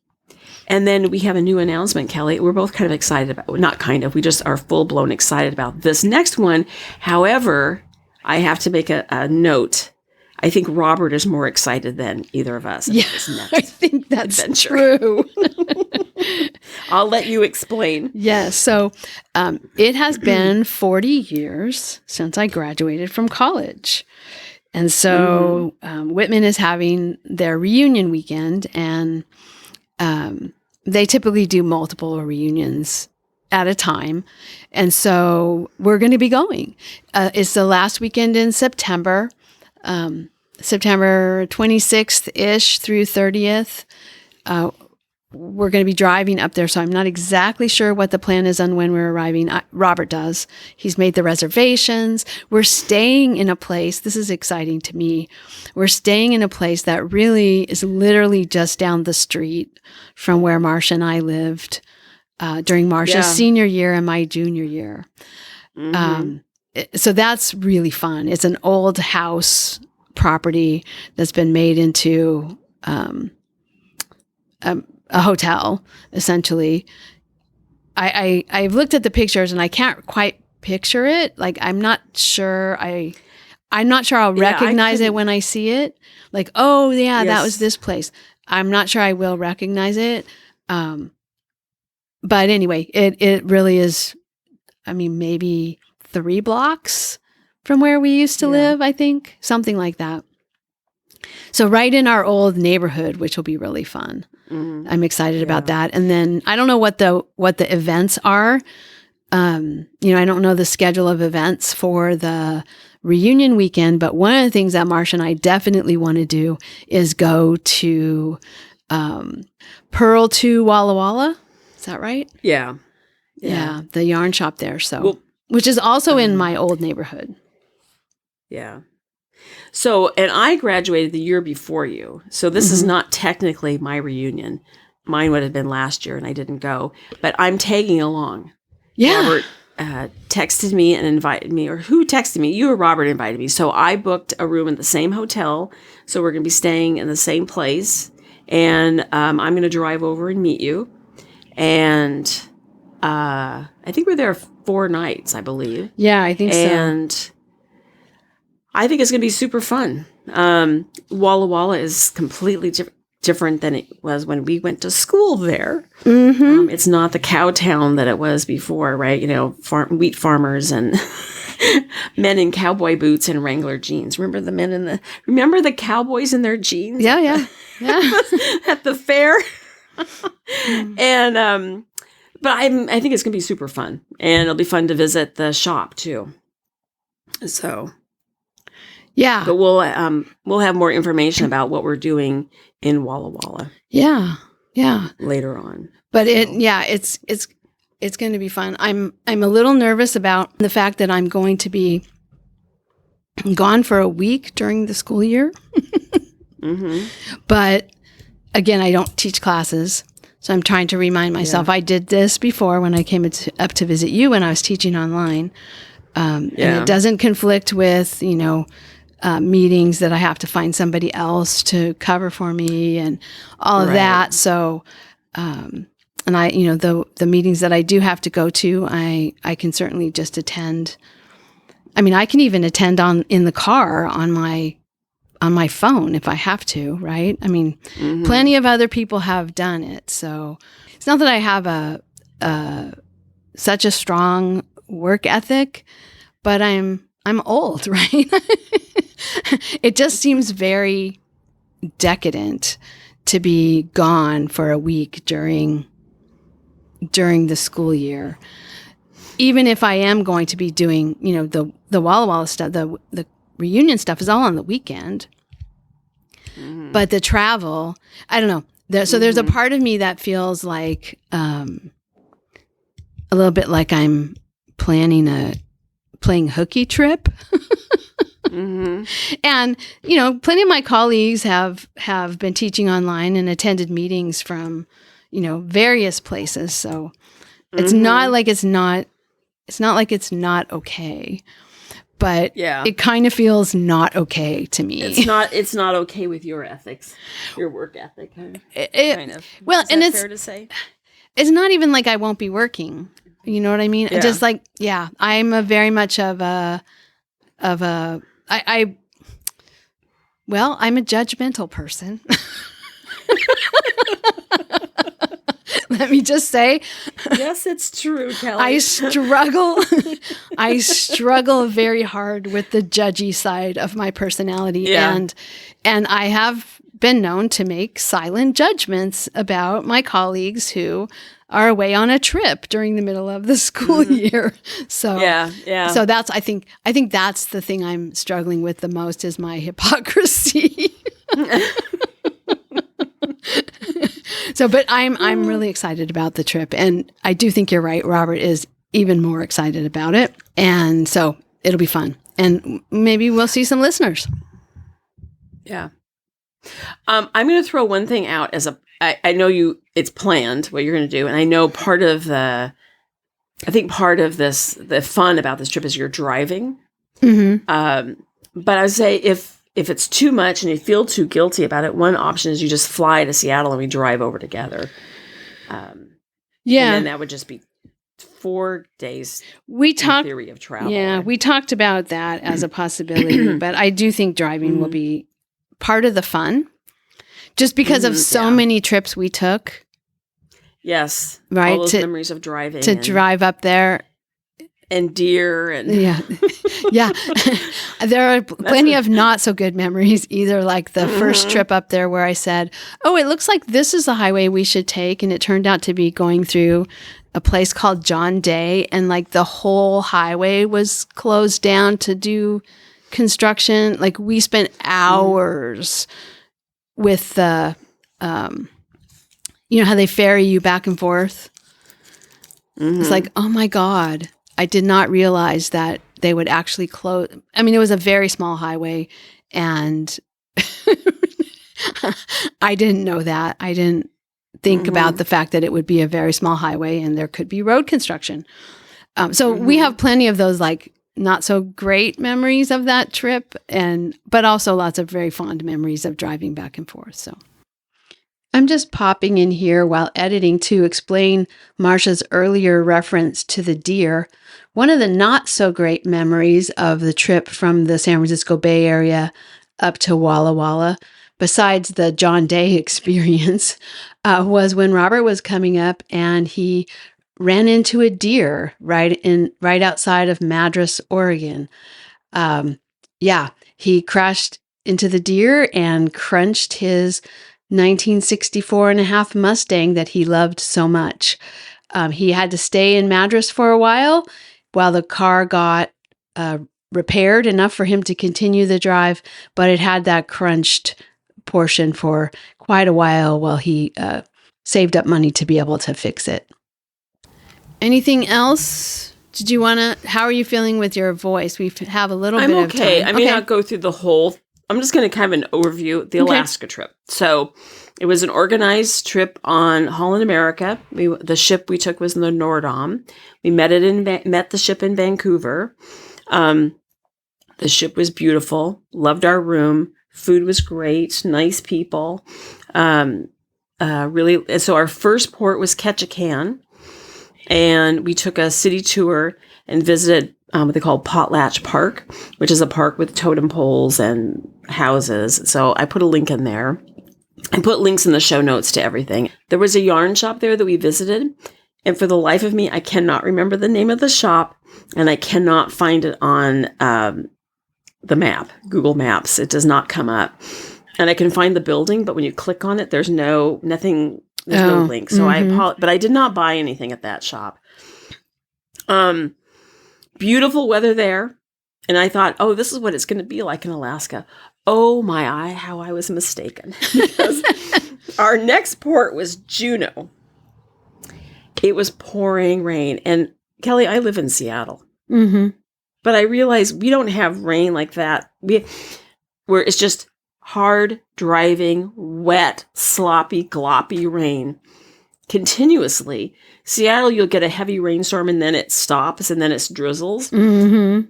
And then we have a new announcement, Kelly. We're both kind of excited about, not kind of, we just are full-blown excited about this next one. However, I have to make a note. I think Robert is more excited than either of us. Yeah, I think that's true. I'll let you explain. Yes. So it has been 40 years since I graduated from college. And so Whitman is having their reunion weekend, and they typically do multiple reunions at a time. And so we're going to be going. It's the last weekend in September. September 26th-ish through 30th. We're going to be driving up there, so I'm not exactly sure what the plan is on when we're arriving. Robert does. He's made the reservations. We're staying in a place, this is exciting to me, we're staying in a place that really is literally just down the street from where Marsha and I lived during Marsha's senior year and my junior year. So that's really fun. It's an old house property that's been made into a hotel, essentially. I've looked at the pictures and I can't quite picture it. Like, I'm not sure I'll recognize it when I see it. Like, oh yeah, that was this place. I'm not sure I will recognize it. But anyway, it really is, maybe 3 blocks from where we used to live, I think. Something like that. So right in our old neighborhood, which will be really fun. I'm excited about that. And then I don't know what the events are. I don't know the schedule of events for the reunion weekend, but one of the things that Marsha and I definitely want to do is go to Pearl to Walla Walla. Is that right? Yeah. Yeah, the yarn shop there. So, which is also in my old neighborhood. Yeah. So, and I graduated the year before you. So this is not technically my reunion. Mine would have been last year and I didn't go, but I'm tagging along. Yeah. Robert texted me and invited me, or who texted me? You or Robert invited me. So I booked a room in the same hotel. So we're going to be staying in the same place. And I'm going to drive over and meet you. And I think we're there 4 nights, I believe. Yeah, I think so. And I think it's going to be super fun. Walla Walla is completely different than it was when we went to school there. It's not the cow town that it was before, right? Wheat farmers and men in cowboy boots and Wrangler jeans. Remember the cowboys in their jeans? Yeah. At the fair. And but I think it's going to be super fun, and it'll be fun to visit the shop too. So. Yeah. But we'll have more information about what we're doing in Walla Walla. Yeah. Later on. But it's going to be fun. I'm a little nervous about the fact that I'm going to be gone for a week during the school year. But again, I don't teach classes. So I'm trying to remind myself, I did this before when I came up to visit you when I was teaching online. And it doesn't conflict with, meetings that I have to find somebody else to cover for me and all of that. So and I, the meetings that I do have to go to, I can certainly just attend. I mean, I can even attend in the car on my phone if I have to, right? I mean, plenty of other people have done it. So it's not that I have such a strong work ethic, but I'm old, right? It just seems very decadent to be gone for a week during the school year. Even if I am going to be doing, the Walla Walla stuff, the reunion stuff is all on the weekend. But the travel, I don't know. So there's a part of me that feels like a little bit like I'm playing hooky trip. And, plenty of my colleagues have been teaching online and attended meetings from, various places. So it's not like it's not okay, but it kind of feels not okay to me. It's not okay with your ethics, your work ethic. Kind of. Well, and it's fair to say. It's not even like I won't be working. You know what I mean? Yeah. Just like, I'm a very much I'm a judgmental person. Let me just say. Yes, it's true, Kelly. I struggle very hard with the judgy side of my personality. Yeah. And I have been known to make silent judgments about my colleagues who are away on a trip during the middle of the school year. So So that's I think that's the thing I'm struggling with the most is my hypocrisy. So, but I'm really excited about the trip, and I do think you're right. Robert is even more excited about it, and so it'll be fun, and maybe we'll see some listeners. Yeah. I'm going to throw one thing out as I know it's planned what you're going to do. And I know part of the fun about this trip is you're driving. But I would say if it's too much and you feel too guilty about it, one option is you just fly to Seattle and we drive over together. And then that would just be 4 days in theory of travel. Yeah, we talked about that as a possibility, but I do think driving will be part of the fun, just because of so many trips we took. Yes, right. All those memories of driving to drive up there, and deer, and yeah. There are plenty of not so good memories either. Like the first trip up there, where I said, "Oh, it looks like this is the highway we should take," and it turned out to be going through a place called John Day, and like the whole highway was closed down to do construction. Like we spent hours with the how they ferry you back and forth. It's like, oh my God, I did not realize that they would actually close. I mean, it was a very small highway, and I didn't know that. I didn't think about the fact that it would be a very small highway and there could be road construction. So we have plenty of those like not so great memories of that trip, but also lots of very fond memories of driving back and forth. So I'm just popping in here while editing to explain Marsha's earlier reference to the deer. One of the not so great memories of the trip from the San Francisco Bay Area up to Walla Walla, besides the John Day experience, was when Robert was coming up and he ran into a deer right outside of Madras, Oregon. He crashed into the deer and crunched his 1964 and a half Mustang that he loved so much. He had to stay in Madras for a while the car got repaired enough for him to continue the drive, but it had that crunched portion for quite a while he saved up money to be able to fix it. Anything else? How are you feeling with your voice? We have a little bit of time. I may not go through the whole. I'm just going to kind of an overview the Alaska trip. So it was an organized trip on Holland America. The ship we took was the Nordam. We met the ship in Vancouver. The ship was beautiful. Loved our room. Food was great. Nice people. so our first port was Ketchikan, and we took a city tour and visited what they call Potlatch Park, which is a park with totem poles and houses. So I put a link in there. I put links in the show notes to everything. There was a yarn shop there that we visited, and for the life of me, I cannot remember the name of the shop, and I cannot find it on the map, Google Maps. It does not come up. And I can find the building, but when you click on it, there's no link. So but I did not buy anything at that shop. Beautiful weather there. And I thought, oh, this is what it's going to be like in Alaska. Oh my, how I was mistaken. Because our next port was Juneau. It was pouring rain. And Kelly, I live in Seattle. Mm-hmm. But I realized we don't have rain like that. Where it's just hard driving, wet, sloppy, gloppy rain continuously. Seattle, you'll get a heavy rainstorm and then it stops and then it drizzles. Mm-hmm.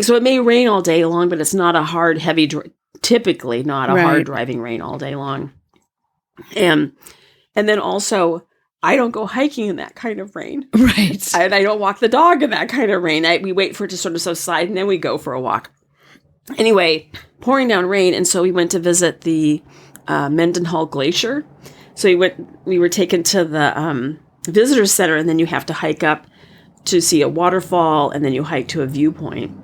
So it may rain all day long, but it's not a hard, heavy, typically not a hard driving rain all day long. And then also, I don't go hiking in that kind of rain. Right. And I don't walk the dog in that kind of rain. We wait for it to sort of subside and then we go for a walk. Anyway, pouring down rain, and so we went to visit the Mendenhall Glacier. So we were taken to the visitor center, and then you have to hike up to see a waterfall, and then you hike to a viewpoint.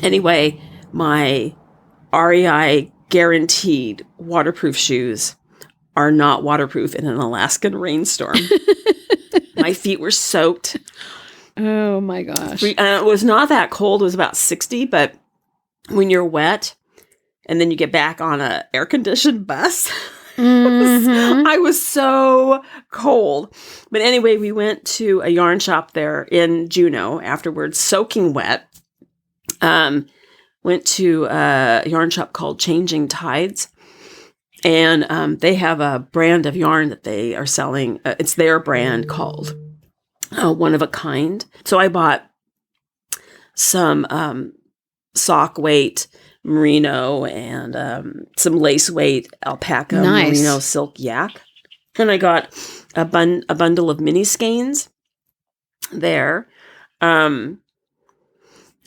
Anyway, my REI guaranteed waterproof shoes are not waterproof in an Alaskan rainstorm. My feet were soaked. Oh my gosh. It was not that cold. It was about 60, but when you're wet and then you get back on a air-conditioned bus, I was so cold. But anyway, we went to a yarn shop there in Juneau afterwards, soaking wet. Went to a yarn shop called Changing Tides. And they have a brand of yarn that they are selling. It's their brand called One of a Kind. So I bought some sock weight merino and some lace weight alpaca merino silk yak. And I got a bundle of mini skeins there. And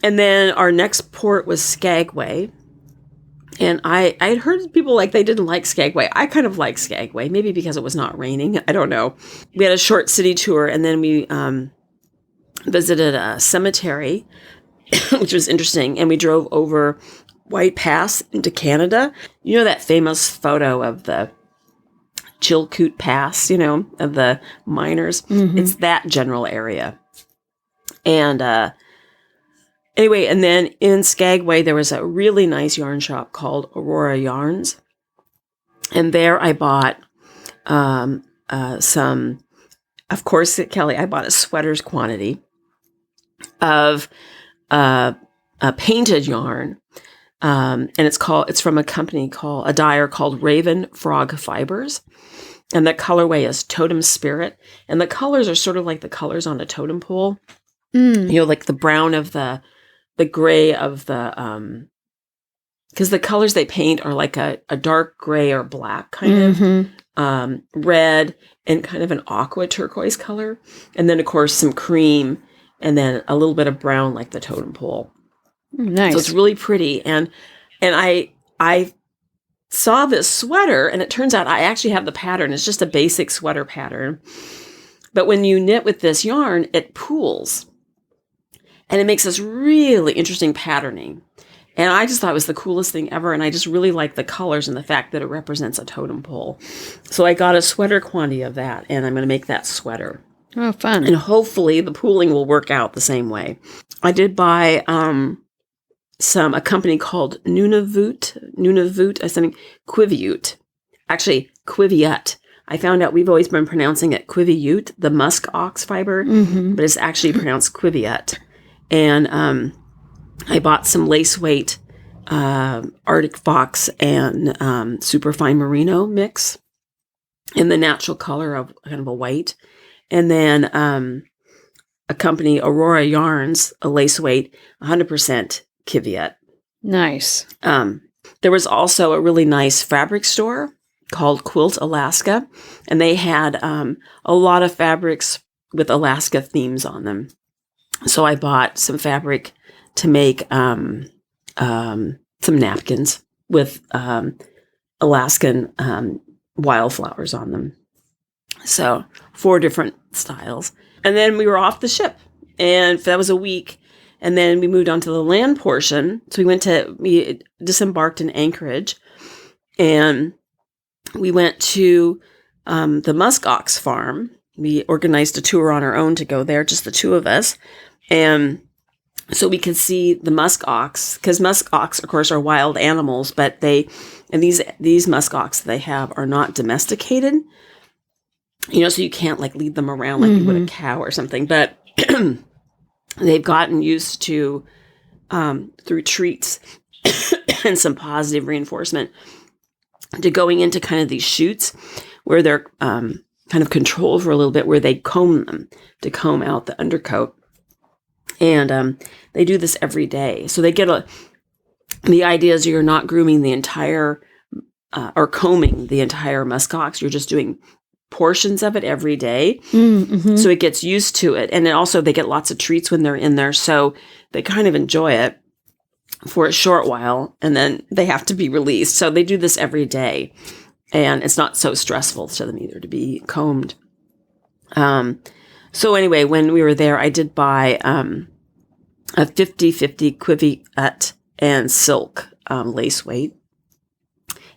then our next port was Skagway. And I'd heard people like they didn't like Skagway. I kind of like Skagway, maybe because it was not raining. I don't know. We had a short city tour, and then we visited a cemetery, which was interesting. And we drove over White Pass into Canada. You know that famous photo of the Chilkoot Pass, of the miners? Mm-hmm. It's that general area. And anyway, and then in Skagway, there was a really nice yarn shop called Aurora Yarns. And there I bought some, of course, Kelly, I bought a sweater's quantity of a painted yarn. And it's from a dyer called Raven Frog Fibers. And the colorway is Totem Spirit. And the colors are sort of like the colors on a totem pole. Like the brown of the gray of the, because the colors they paint are like a dark gray or black kind of, red and kind of an aqua turquoise color. And then, of course, some cream and then a little bit of brown like the totem pole. Nice. So it's really pretty. And I saw this sweater, and it turns out I actually have the pattern. It's just a basic sweater pattern. But when you knit with this yarn, it pools. And it makes this really interesting patterning. And I just thought it was the coolest thing ever. And I just really like the colors and the fact that it represents a totem pole. So I got a sweater quantity of that, and I'm going to make that sweater. Oh, fun. And hopefully the pooling will work out the same way. I did buy a company called Nunavut, something, Quiviute. Actually, Quiviute. I found out we've always been pronouncing it Quiviute, the musk ox fiber, but it's actually pronounced Quiviute. And I bought some lace weight Arctic Fox and Superfine Merino mix in the natural color of kind of a white. And then a company, Aurora Yarns, a lace weight, 100% Kiviet. Nice. There was also a really nice fabric store called Quilt Alaska, and they had a lot of fabrics with Alaska themes on them. So I bought some fabric to make some napkins with Alaskan wildflowers on them. So 4 different styles. And then we were off the ship, and that was a week. And then we moved on to the land portion. So we disembarked in Anchorage, and we went to the muskox farm. We organized a tour on our own to go there, just the 2 of us. And so we could see the muskox, because muskox, of course, are wild animals, but these muskox they have are not domesticated. So you can't like lead them around like you would a cow or something. But they've gotten used to, through treats and some positive reinforcement, to going into kind of these chutes where they're kind of controlled for a little bit, where they comb them to comb out the undercoat. And they do this every day. So they get the idea is you're not grooming the entire or combing the entire muskox. You're just doing portions of it every day. Mm-hmm. So it gets used to it. And then also they get lots of treats when they're in there. So they kind of enjoy it for a short while, and then they have to be released. So they do this every day. And it's not so stressful to them either to be combed. So anyway, when we were there, I did buy a 50-50 quiviette and silk lace weight.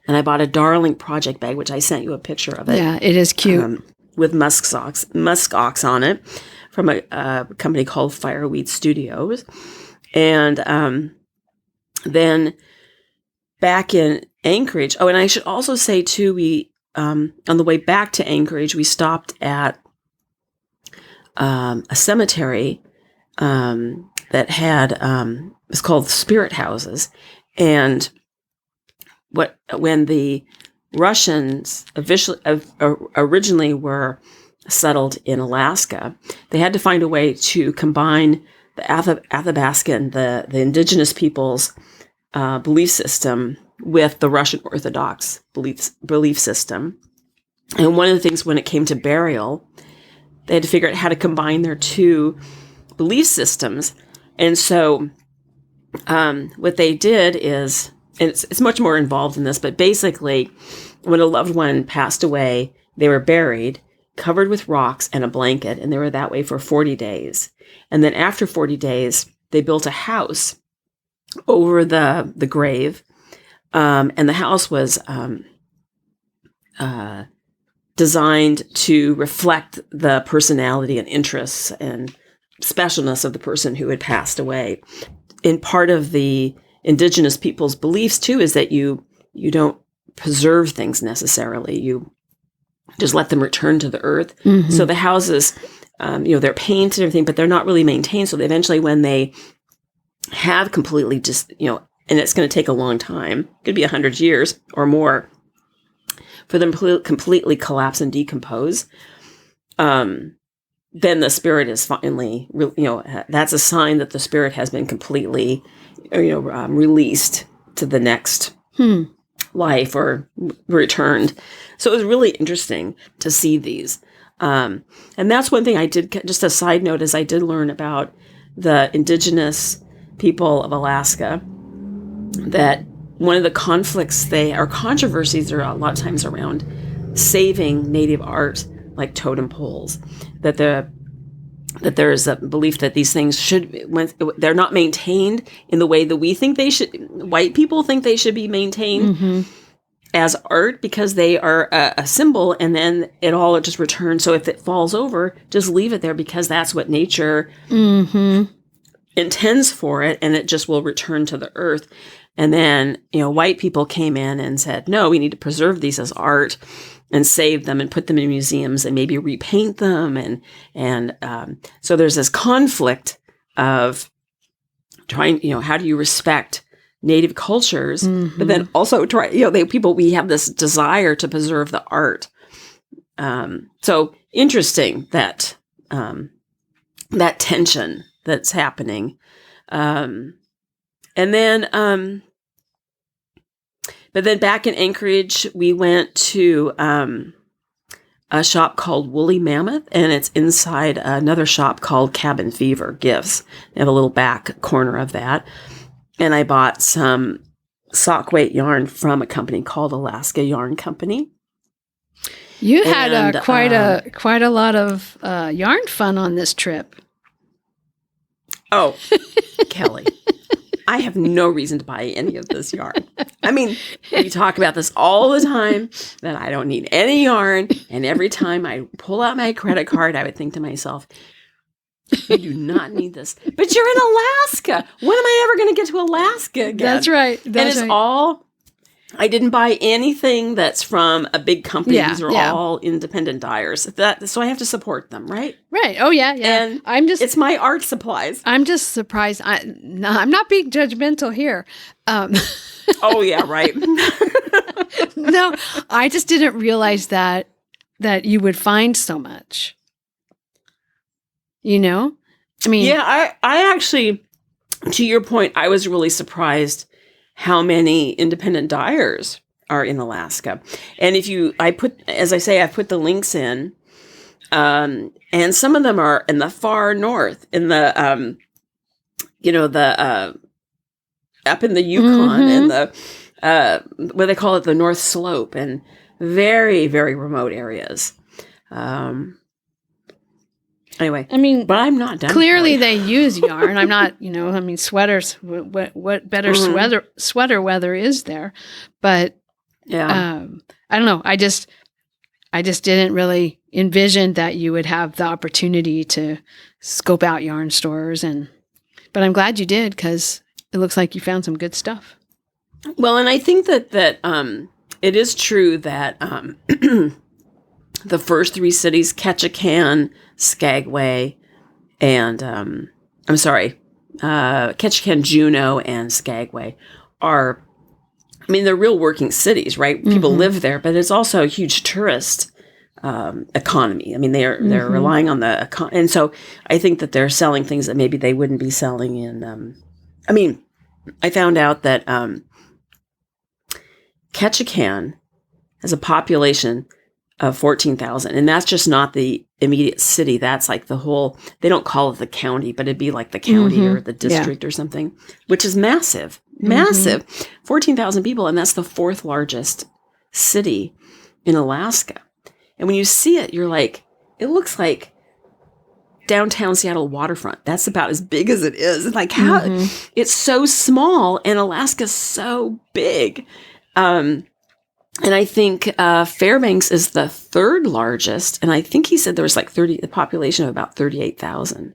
And I bought a darling project bag, which I sent you a picture of it. Yeah, it is cute. With muskox on it from a company called Fireweed Studios. And then back in Anchorage, and I should also say too, we on the way back to Anchorage, we stopped at a cemetery that had it's called Spirit Houses, and when the Russians originally were settled in Alaska, they had to find a way to combine the Athabascan, the indigenous people's belief system, with the Russian Orthodox belief system. And one of the things when it came to burial, they had to figure out how to combine their 2 belief systems. And so what they did is, and it's much more involved in this, but basically when a loved one passed away, they were buried, covered with rocks and a blanket, and they were that way for 40 days. And then after 40 days, they built a house over the grave, and the house was designed to reflect the personality and interests and specialness of the person who had passed away. And part of the indigenous people's beliefs too is that you don't preserve things necessarily. You just let them return to the earth. Mm-hmm. So the houses, they're painted and everything, but they're not really maintained. So eventually when they have completely just, and it's going to take a long time, it could be 100 years or more, for them to completely collapse and decompose, then the spirit is finally, that's a sign that the spirit has been completely, released to the next life or returned. So it was really interesting to see these. And that's one thing I did, just a side note, is I did learn about the indigenous people of Alaska, that one of the conflicts controversies are a lot of times around saving native art, like totem poles, that there is a belief that these things when they're not maintained in the way that we think they should, white people think they should be maintained as art, because they are a symbol, and then it all just returns. So if it falls over, just leave it there, because that's what nature intends for it, and it just will return to the earth. And then, white people came in and said, no, we need to preserve these as art and save them and put them in museums and maybe repaint them. And so there's this conflict of trying, how do you respect native cultures, but then also we have this desire to preserve the art. So interesting that tension that's happening. And then But then back in Anchorage, we went to a shop called Woolly Mammoth, and it's inside another shop called Cabin Fever Gifts. They have a little back corner of that. And I bought some sock weight yarn from a company called Alaska Yarn Company. You had quite a lot of yarn fun on this trip. Oh, Kelly, I have no reason to buy any of this yarn. I mean, we talk about this all the time, that I don't need any yarn. And every time I pull out my credit card, I would think to myself, you do not need this. But you're in Alaska. When am I ever going to get to Alaska again? That's right. I didn't buy anything that's from a big company. Yeah, These are all independent dyers. So I have to support them, right? Right. Oh, yeah, yeah. And it's my art supplies. I'm just surprised. I'm not being judgmental here. Oh, yeah, right. No, I just didn't realize that you would find so much. You know? I mean... Yeah, I actually, to your point, I was really surprised how many independent dyers are in Alaska. And I put the links in, and some of them are in the far north, in the, up in the Yukon and the, what they call it, the North Slope, and very, very remote areas. Anyway, I mean, but I'm not done. Clearly, they use yarn. I'm not, sweaters. What better sweater weather is there? But yeah, I don't know. I just didn't really envision that you would have the opportunity to scope out yarn stores, but I'm glad you did, because it looks like you found some good stuff. Well, and I think that it is true that the first three cities, Ketchikan, Skagway, and Ketchikan, Juneau, and Skagway they're real working cities, right? People live there, but it's also a huge tourist economy. I mean, they're relying on and so I think that they're selling things that maybe they wouldn't be selling in. I found out that Ketchikan has a population of 14,000. And that's just not the immediate city. That's like the whole, they don't call it the county, but it'd be like the county or the district or something, which is massive, massive. 14,000 people. And that's the fourth largest city in Alaska. And when you see it, you're like, it looks like downtown Seattle waterfront. That's about as big as it is. It's like how it's so small and Alaska's so big. And I think Fairbanks is the third largest. And I think he said there was like the population of about 38,000.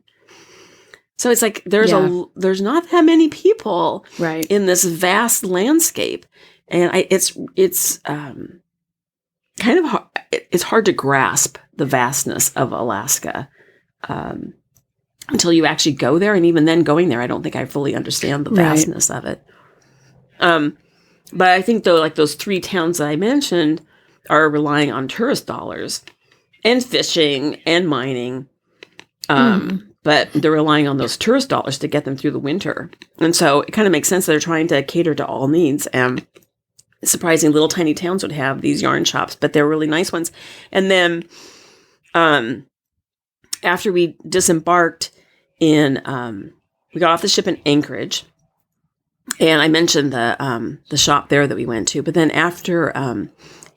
So it's like there's not that many people in this vast landscape. And it's kind of hard, it's hard to grasp the vastness of Alaska until you actually go there. And even then going there, I don't think I fully understand the vastness of it. But I think though, like those three towns that I mentioned are relying on tourist dollars and fishing and mining. But they're relying on those tourist dollars to get them through the winter. And so it kind of makes sense that they're trying to cater to all needs. And it's surprising little tiny towns would have these yarn shops, but they're really nice ones. And then after we disembarked we got off the ship in Anchorage. And I mentioned the shop there that we went to. But then after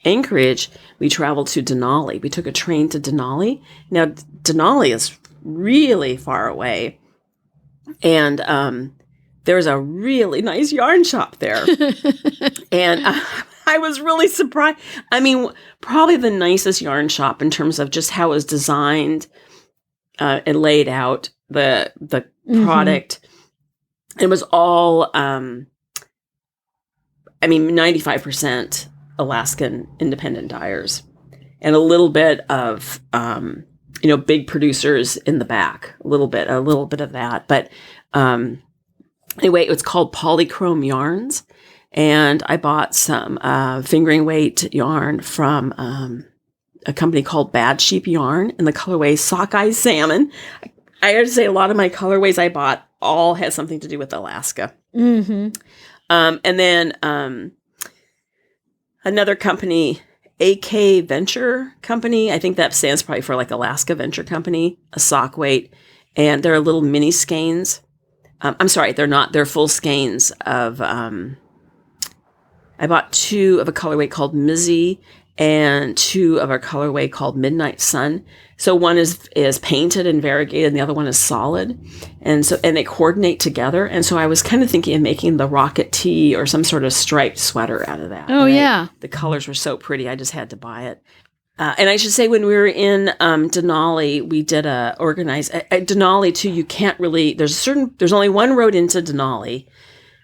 Anchorage, we traveled to Denali. We took a train to Denali. Now, Denali is really far away. And there's a really nice yarn shop there. And I was really surprised. I mean, probably the nicest yarn shop in terms of just how it was designed and laid out, the product. It was all, 95% Alaskan independent dyers and a little bit of, big producers in the back, a little bit of that. But anyway, it was called Polychrome Yarns. And I bought some fingering weight yarn from a company called Bad Sheep Yarn in the colorway Sockeye Salmon. I have to say a lot of my colorways I bought all has something to do with Alaska. And then another company, AK Venture Company. I think that stands probably for like Alaska Venture Company, a sock weight. And they're little mini skeins. I'm sorry, they're not. They're full skeins of, I bought 2 of a colorway called Mizzy and 2 of a colorway called Midnight Sun. So one is painted and variegated, and the other one is solid. And they coordinate together. And so I was kind of thinking of making the rocket tee or some sort of striped sweater out of that. Oh, yeah. The colors were so pretty, I just had to buy it. And I should say, when we were in Denali, we did organize at Denali too. You can't really. There's only one road into Denali,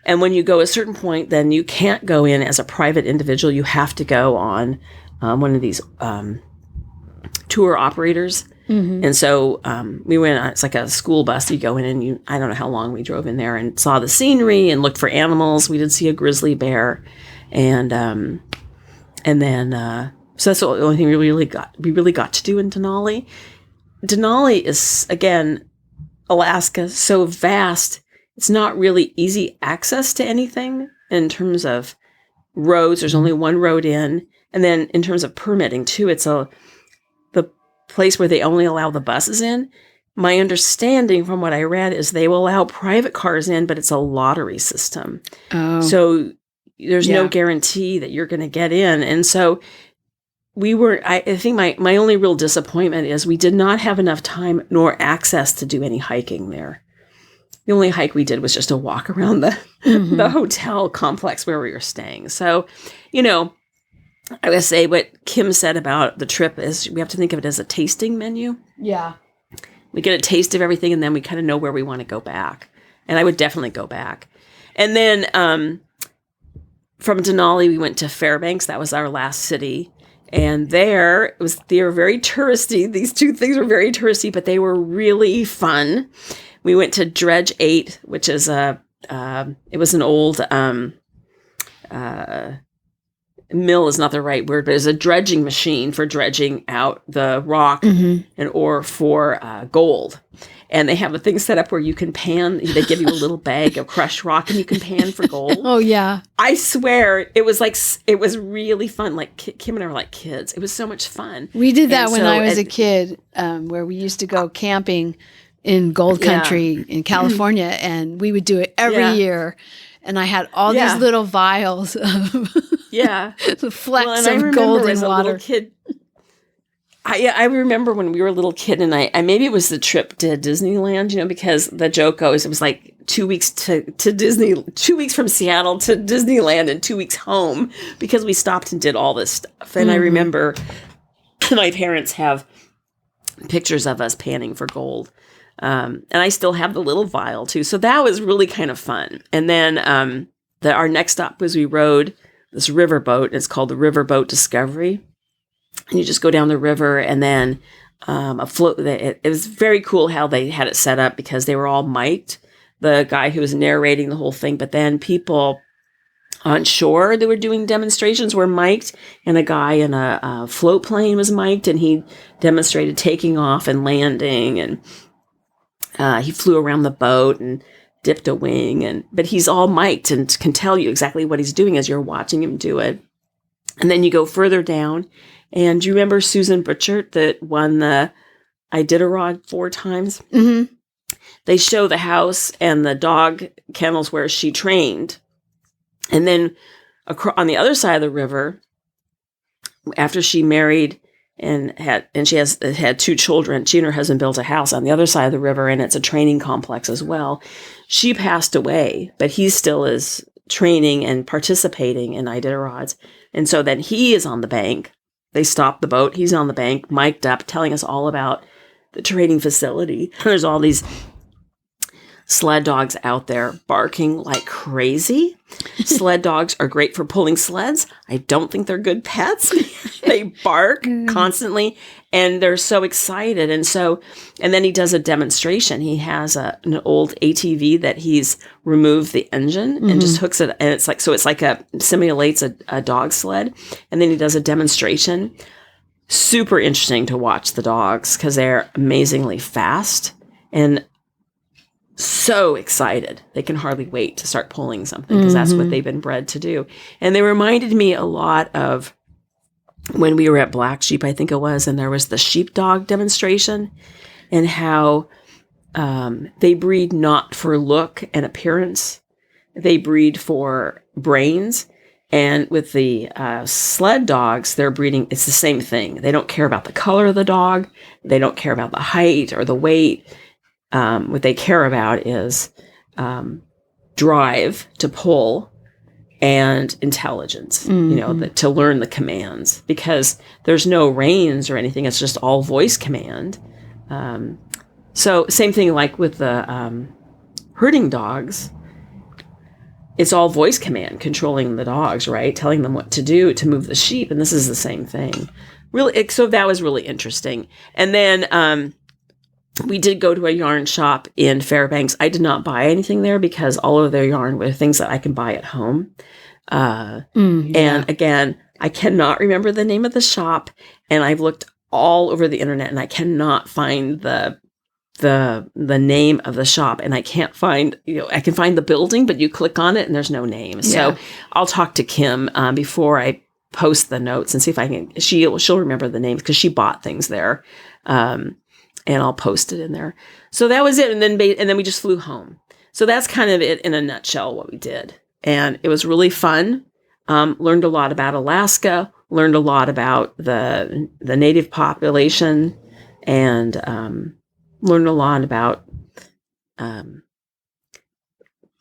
and when you go a certain point, then you can't go in as a private individual. You have to go on one of these tour operators. Mm-hmm. And so we went. It's like a school bus. You go in, and I don't know how long we drove in there and saw the scenery and looked for animals. We did see a grizzly bear, and then. So that's the only thing we really got to do in Denali. Denali is, again, Alaska, so vast. It's not really easy access to anything in terms of roads. There's only one road in. And then in terms of permitting, too, it's the place where they only allow the buses in. My understanding from what I read is they will allow private cars in, but it's a lottery system. Oh. So there's no guarantee that you're going to get in. And so I think my only real disappointment is we did not have enough time nor access to do any hiking there. The only hike we did was just a walk around the hotel complex where we were staying. So, I would say what Kim said about the trip is we have to think of it as a tasting menu. Yeah. We get a taste of everything, and then we kind of know where we want to go back. And I would definitely go back. And then from Denali, we went to Fairbanks. That was our last city. And they were very touristy. These 2 things were very touristy, but they were really fun. We went to Dredge 8, which is it was an old, mill is not the right word, but it's a dredging machine for dredging out the rock and ore for gold. And they have a thing set up where you can pan. They give you a little bag of crushed rock, and you can pan for gold. Oh, yeah. I swear, it was really fun. Like, Kim and I were like kids. It was so much fun. We did that when I was a kid, where we used to go camping in gold country in California, and we would do it every year. And I had all these little vials of the flecks of gold in water. I remember when we were a little kid, and I maybe it was the trip to Disneyland, because the joke goes, it was like 2 weeks to Disney, 2 weeks from Seattle to Disneyland and 2 weeks home, because we stopped and did all this stuff. And I remember my parents have pictures of us panning for gold. And I still have the little vial too. So that was really kind of fun. And then our next stop was we rode this riverboat. It's called the Riverboat Discovery. And you just go down the river, and then a float. It was very cool how they had it set up, because they were all mic'd, the guy who was narrating the whole thing. But then people on shore that were doing demonstrations were mic'd, and a guy in a float plane was mic'd, and he demonstrated taking off and landing, and he flew around the boat and dipped a wing. But he's all mic'd and can tell you exactly what he's doing as you're watching him do it. And then you go further down. And do you remember Susan Butchert that won the Iditarod 4 times? Mm-hmm. They show the house and the dog kennels where she trained. And then on the other side of the river, after she married and she had 2 children, she and her husband built a house on the other side of the river, and it's a training complex as well. She passed away, but he still is training and participating in Iditarods. And so then he is on the bank. They stopped the boat. He's on the bank, mic'd up, telling us all about the training facility. There's all these sled dogs out there barking like crazy. Sled dogs are great for pulling sleds. I don't think they're good pets. They bark constantly, and they're so excited. And then he does a demonstration. He has an old ATV that he's removed the engine and just hooks it. And it's like simulates a dog sled. And then he does a demonstration. Super interesting to watch the dogs, because they're amazingly fast and so excited. They can hardly wait to start pulling something because that's what they've been bred to do. And they reminded me a lot of when we were at Black Sheep, I think it was, and there was the sheepdog demonstration and how they breed not for look and appearance. They breed for brains. And with the sled dogs, they're breeding, it's the same thing. They don't care about the color of the dog. They don't care about the height or the weight. What they care about is drive to pull and intelligence, to learn the commands, because there's no reins or anything. It's just all voice command. So same thing like with the herding dogs. It's all voice command, controlling the dogs, right? Telling them what to do to move the sheep. And this is the same thing. Really, so that was really interesting. And then we did go to a yarn shop in Fairbanks. I did not buy anything there because all of their yarn were things that I can buy at home. And again, I cannot remember the name of the shop. And I've looked all over the internet and I cannot find the name of the shop, and I can't find, I can find the building, but you click on it and there's no name. Yeah. So I'll talk to Kim before I post the notes and see if I can, she'll remember the names because she bought things there. And I'll post it in there. So that was it. And then we just flew home. So that's kind of it in a nutshell, what we did. And it was really fun. Learned a lot about Alaska, learned a lot about the native population, and, learned a lot about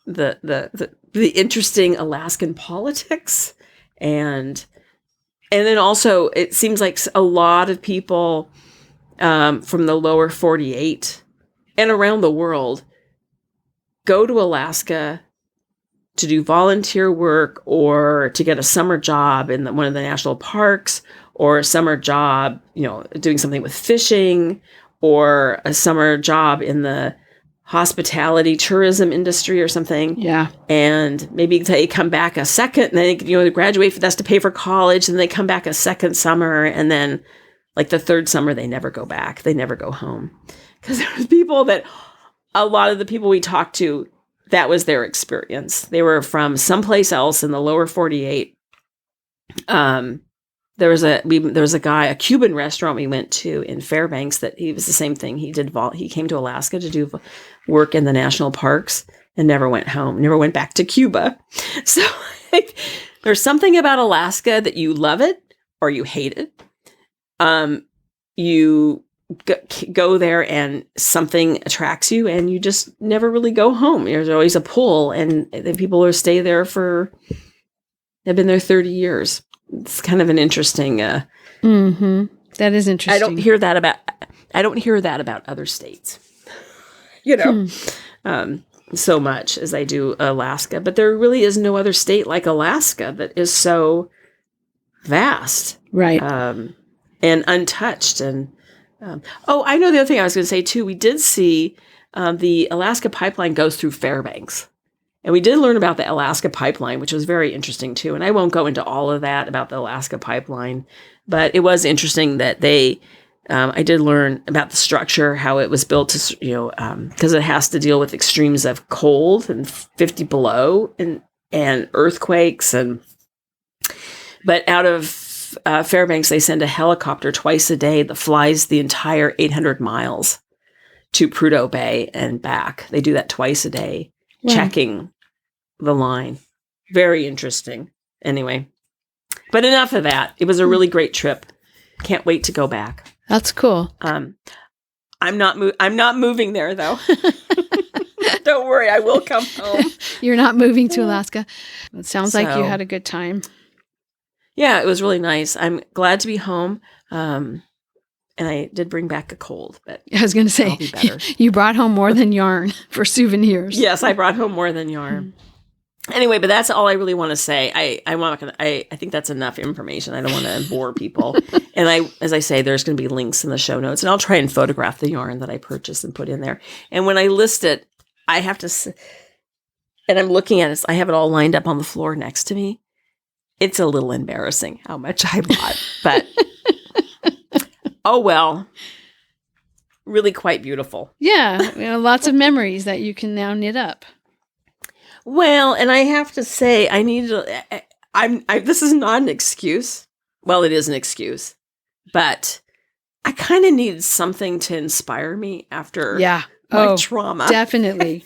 the interesting Alaskan politics, and then also it seems like a lot of people from the lower 48 and around the world go to Alaska to do volunteer work or to get a summer job in one of the national parks, or a summer job, doing something with fishing, or a summer job in the hospitality tourism industry or something. Yeah. And maybe they come back a second, and then they graduate, that's to pay for college, and they come back a second summer, and then like the third summer they never go back. They never go home. Because there's people that, a lot of the people we talked to, that was their experience. They were from someplace else in the lower 48. There was a guy, a Cuban restaurant we went to in Fairbanks, that he was the same thing. He came to Alaska to do work in the national parks and never went home, never went back to Cuba. So there's something about Alaska that you love it or you hate it. You go there and something attracts you and you just never really go home. There's always a pull, and the people who stay there they've been there 30 years. It's kind of an interesting. That is interesting. I don't hear that about other states. So much as I do Alaska, but there really is no other state like Alaska that is so vast, right? And untouched. And I know the other thing I was going to say too. We did see the Alaska pipeline goes through Fairbanks. And we did learn about the Alaska pipeline, which was very interesting too. And I won't go into all of that about the Alaska pipeline, but it was interesting that I did learn about the structure, how it was built to, because it has to deal with extremes of cold and 50 below and earthquakes. But out of Fairbanks, they send a helicopter twice a day that flies the entire 800 miles to Prudhoe Bay and back. They do that twice a day. Yeah. Checking the line. Very interesting. Anyway, but enough of that. It was a really great trip. Can't wait to go back. That's cool. I'm not moving there though. Don't worry, I will come home. You're not moving to Alaska. It sounds like you had a good time. Yeah, it was really nice. I'm glad to be home. And I did bring back a cold, but I was going to say, you brought home more than yarn for souvenirs. Yes, I brought home more than yarn. Anyway, but that's all I really want to say. I think that's enough information. I don't want to bore people. And as I say, there's going to be links in the show notes, and I'll try and photograph the yarn that I purchased and put in there. And when I list it, I have to, and I'm looking at it, I have it all lined up on the floor next to me. It's a little embarrassing how much I bought, but oh well. really quite beautiful. Yeah, lots of memories that you can now knit up. Well, and I have to say, this is not an excuse. Well, it is an excuse, but I kind of needed something to inspire me after my trauma. Definitely.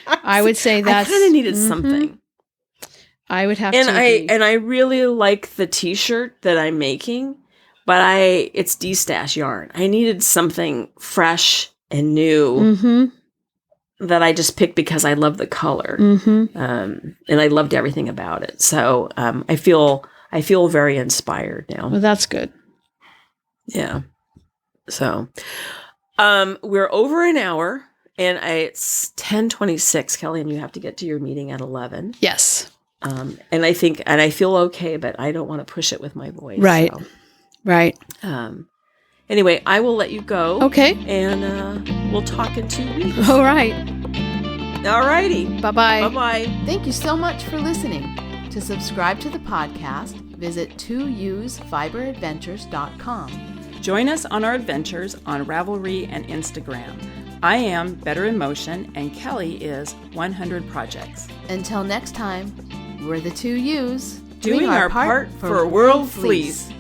I would say that's... I kind of needed something. I would have to agree. And I really like the t-shirt that I'm making, but it's destash yarn. I needed something fresh and new that I just picked because I love the color. And I loved everything about it. So I feel very inspired now. Well, that's good. Yeah. So we're over an hour, and it's 10:26, Kelly, and you have to get to your meeting at 11. Yes. And I feel okay, but I don't want to push it with my voice. Right. So. Right. Anyway, I will let you go. Okay. And we'll talk in 2 weeks. All right. All righty. Bye-bye. Bye-bye. Thank you so much for listening. To subscribe to the podcast, visit 2usfiberadventures.com. Join us on our adventures on Ravelry and Instagram. I am Better in Motion, and Kelly is 100 Projects. Until next time, we're the 2 U's doing our part for World Fleece.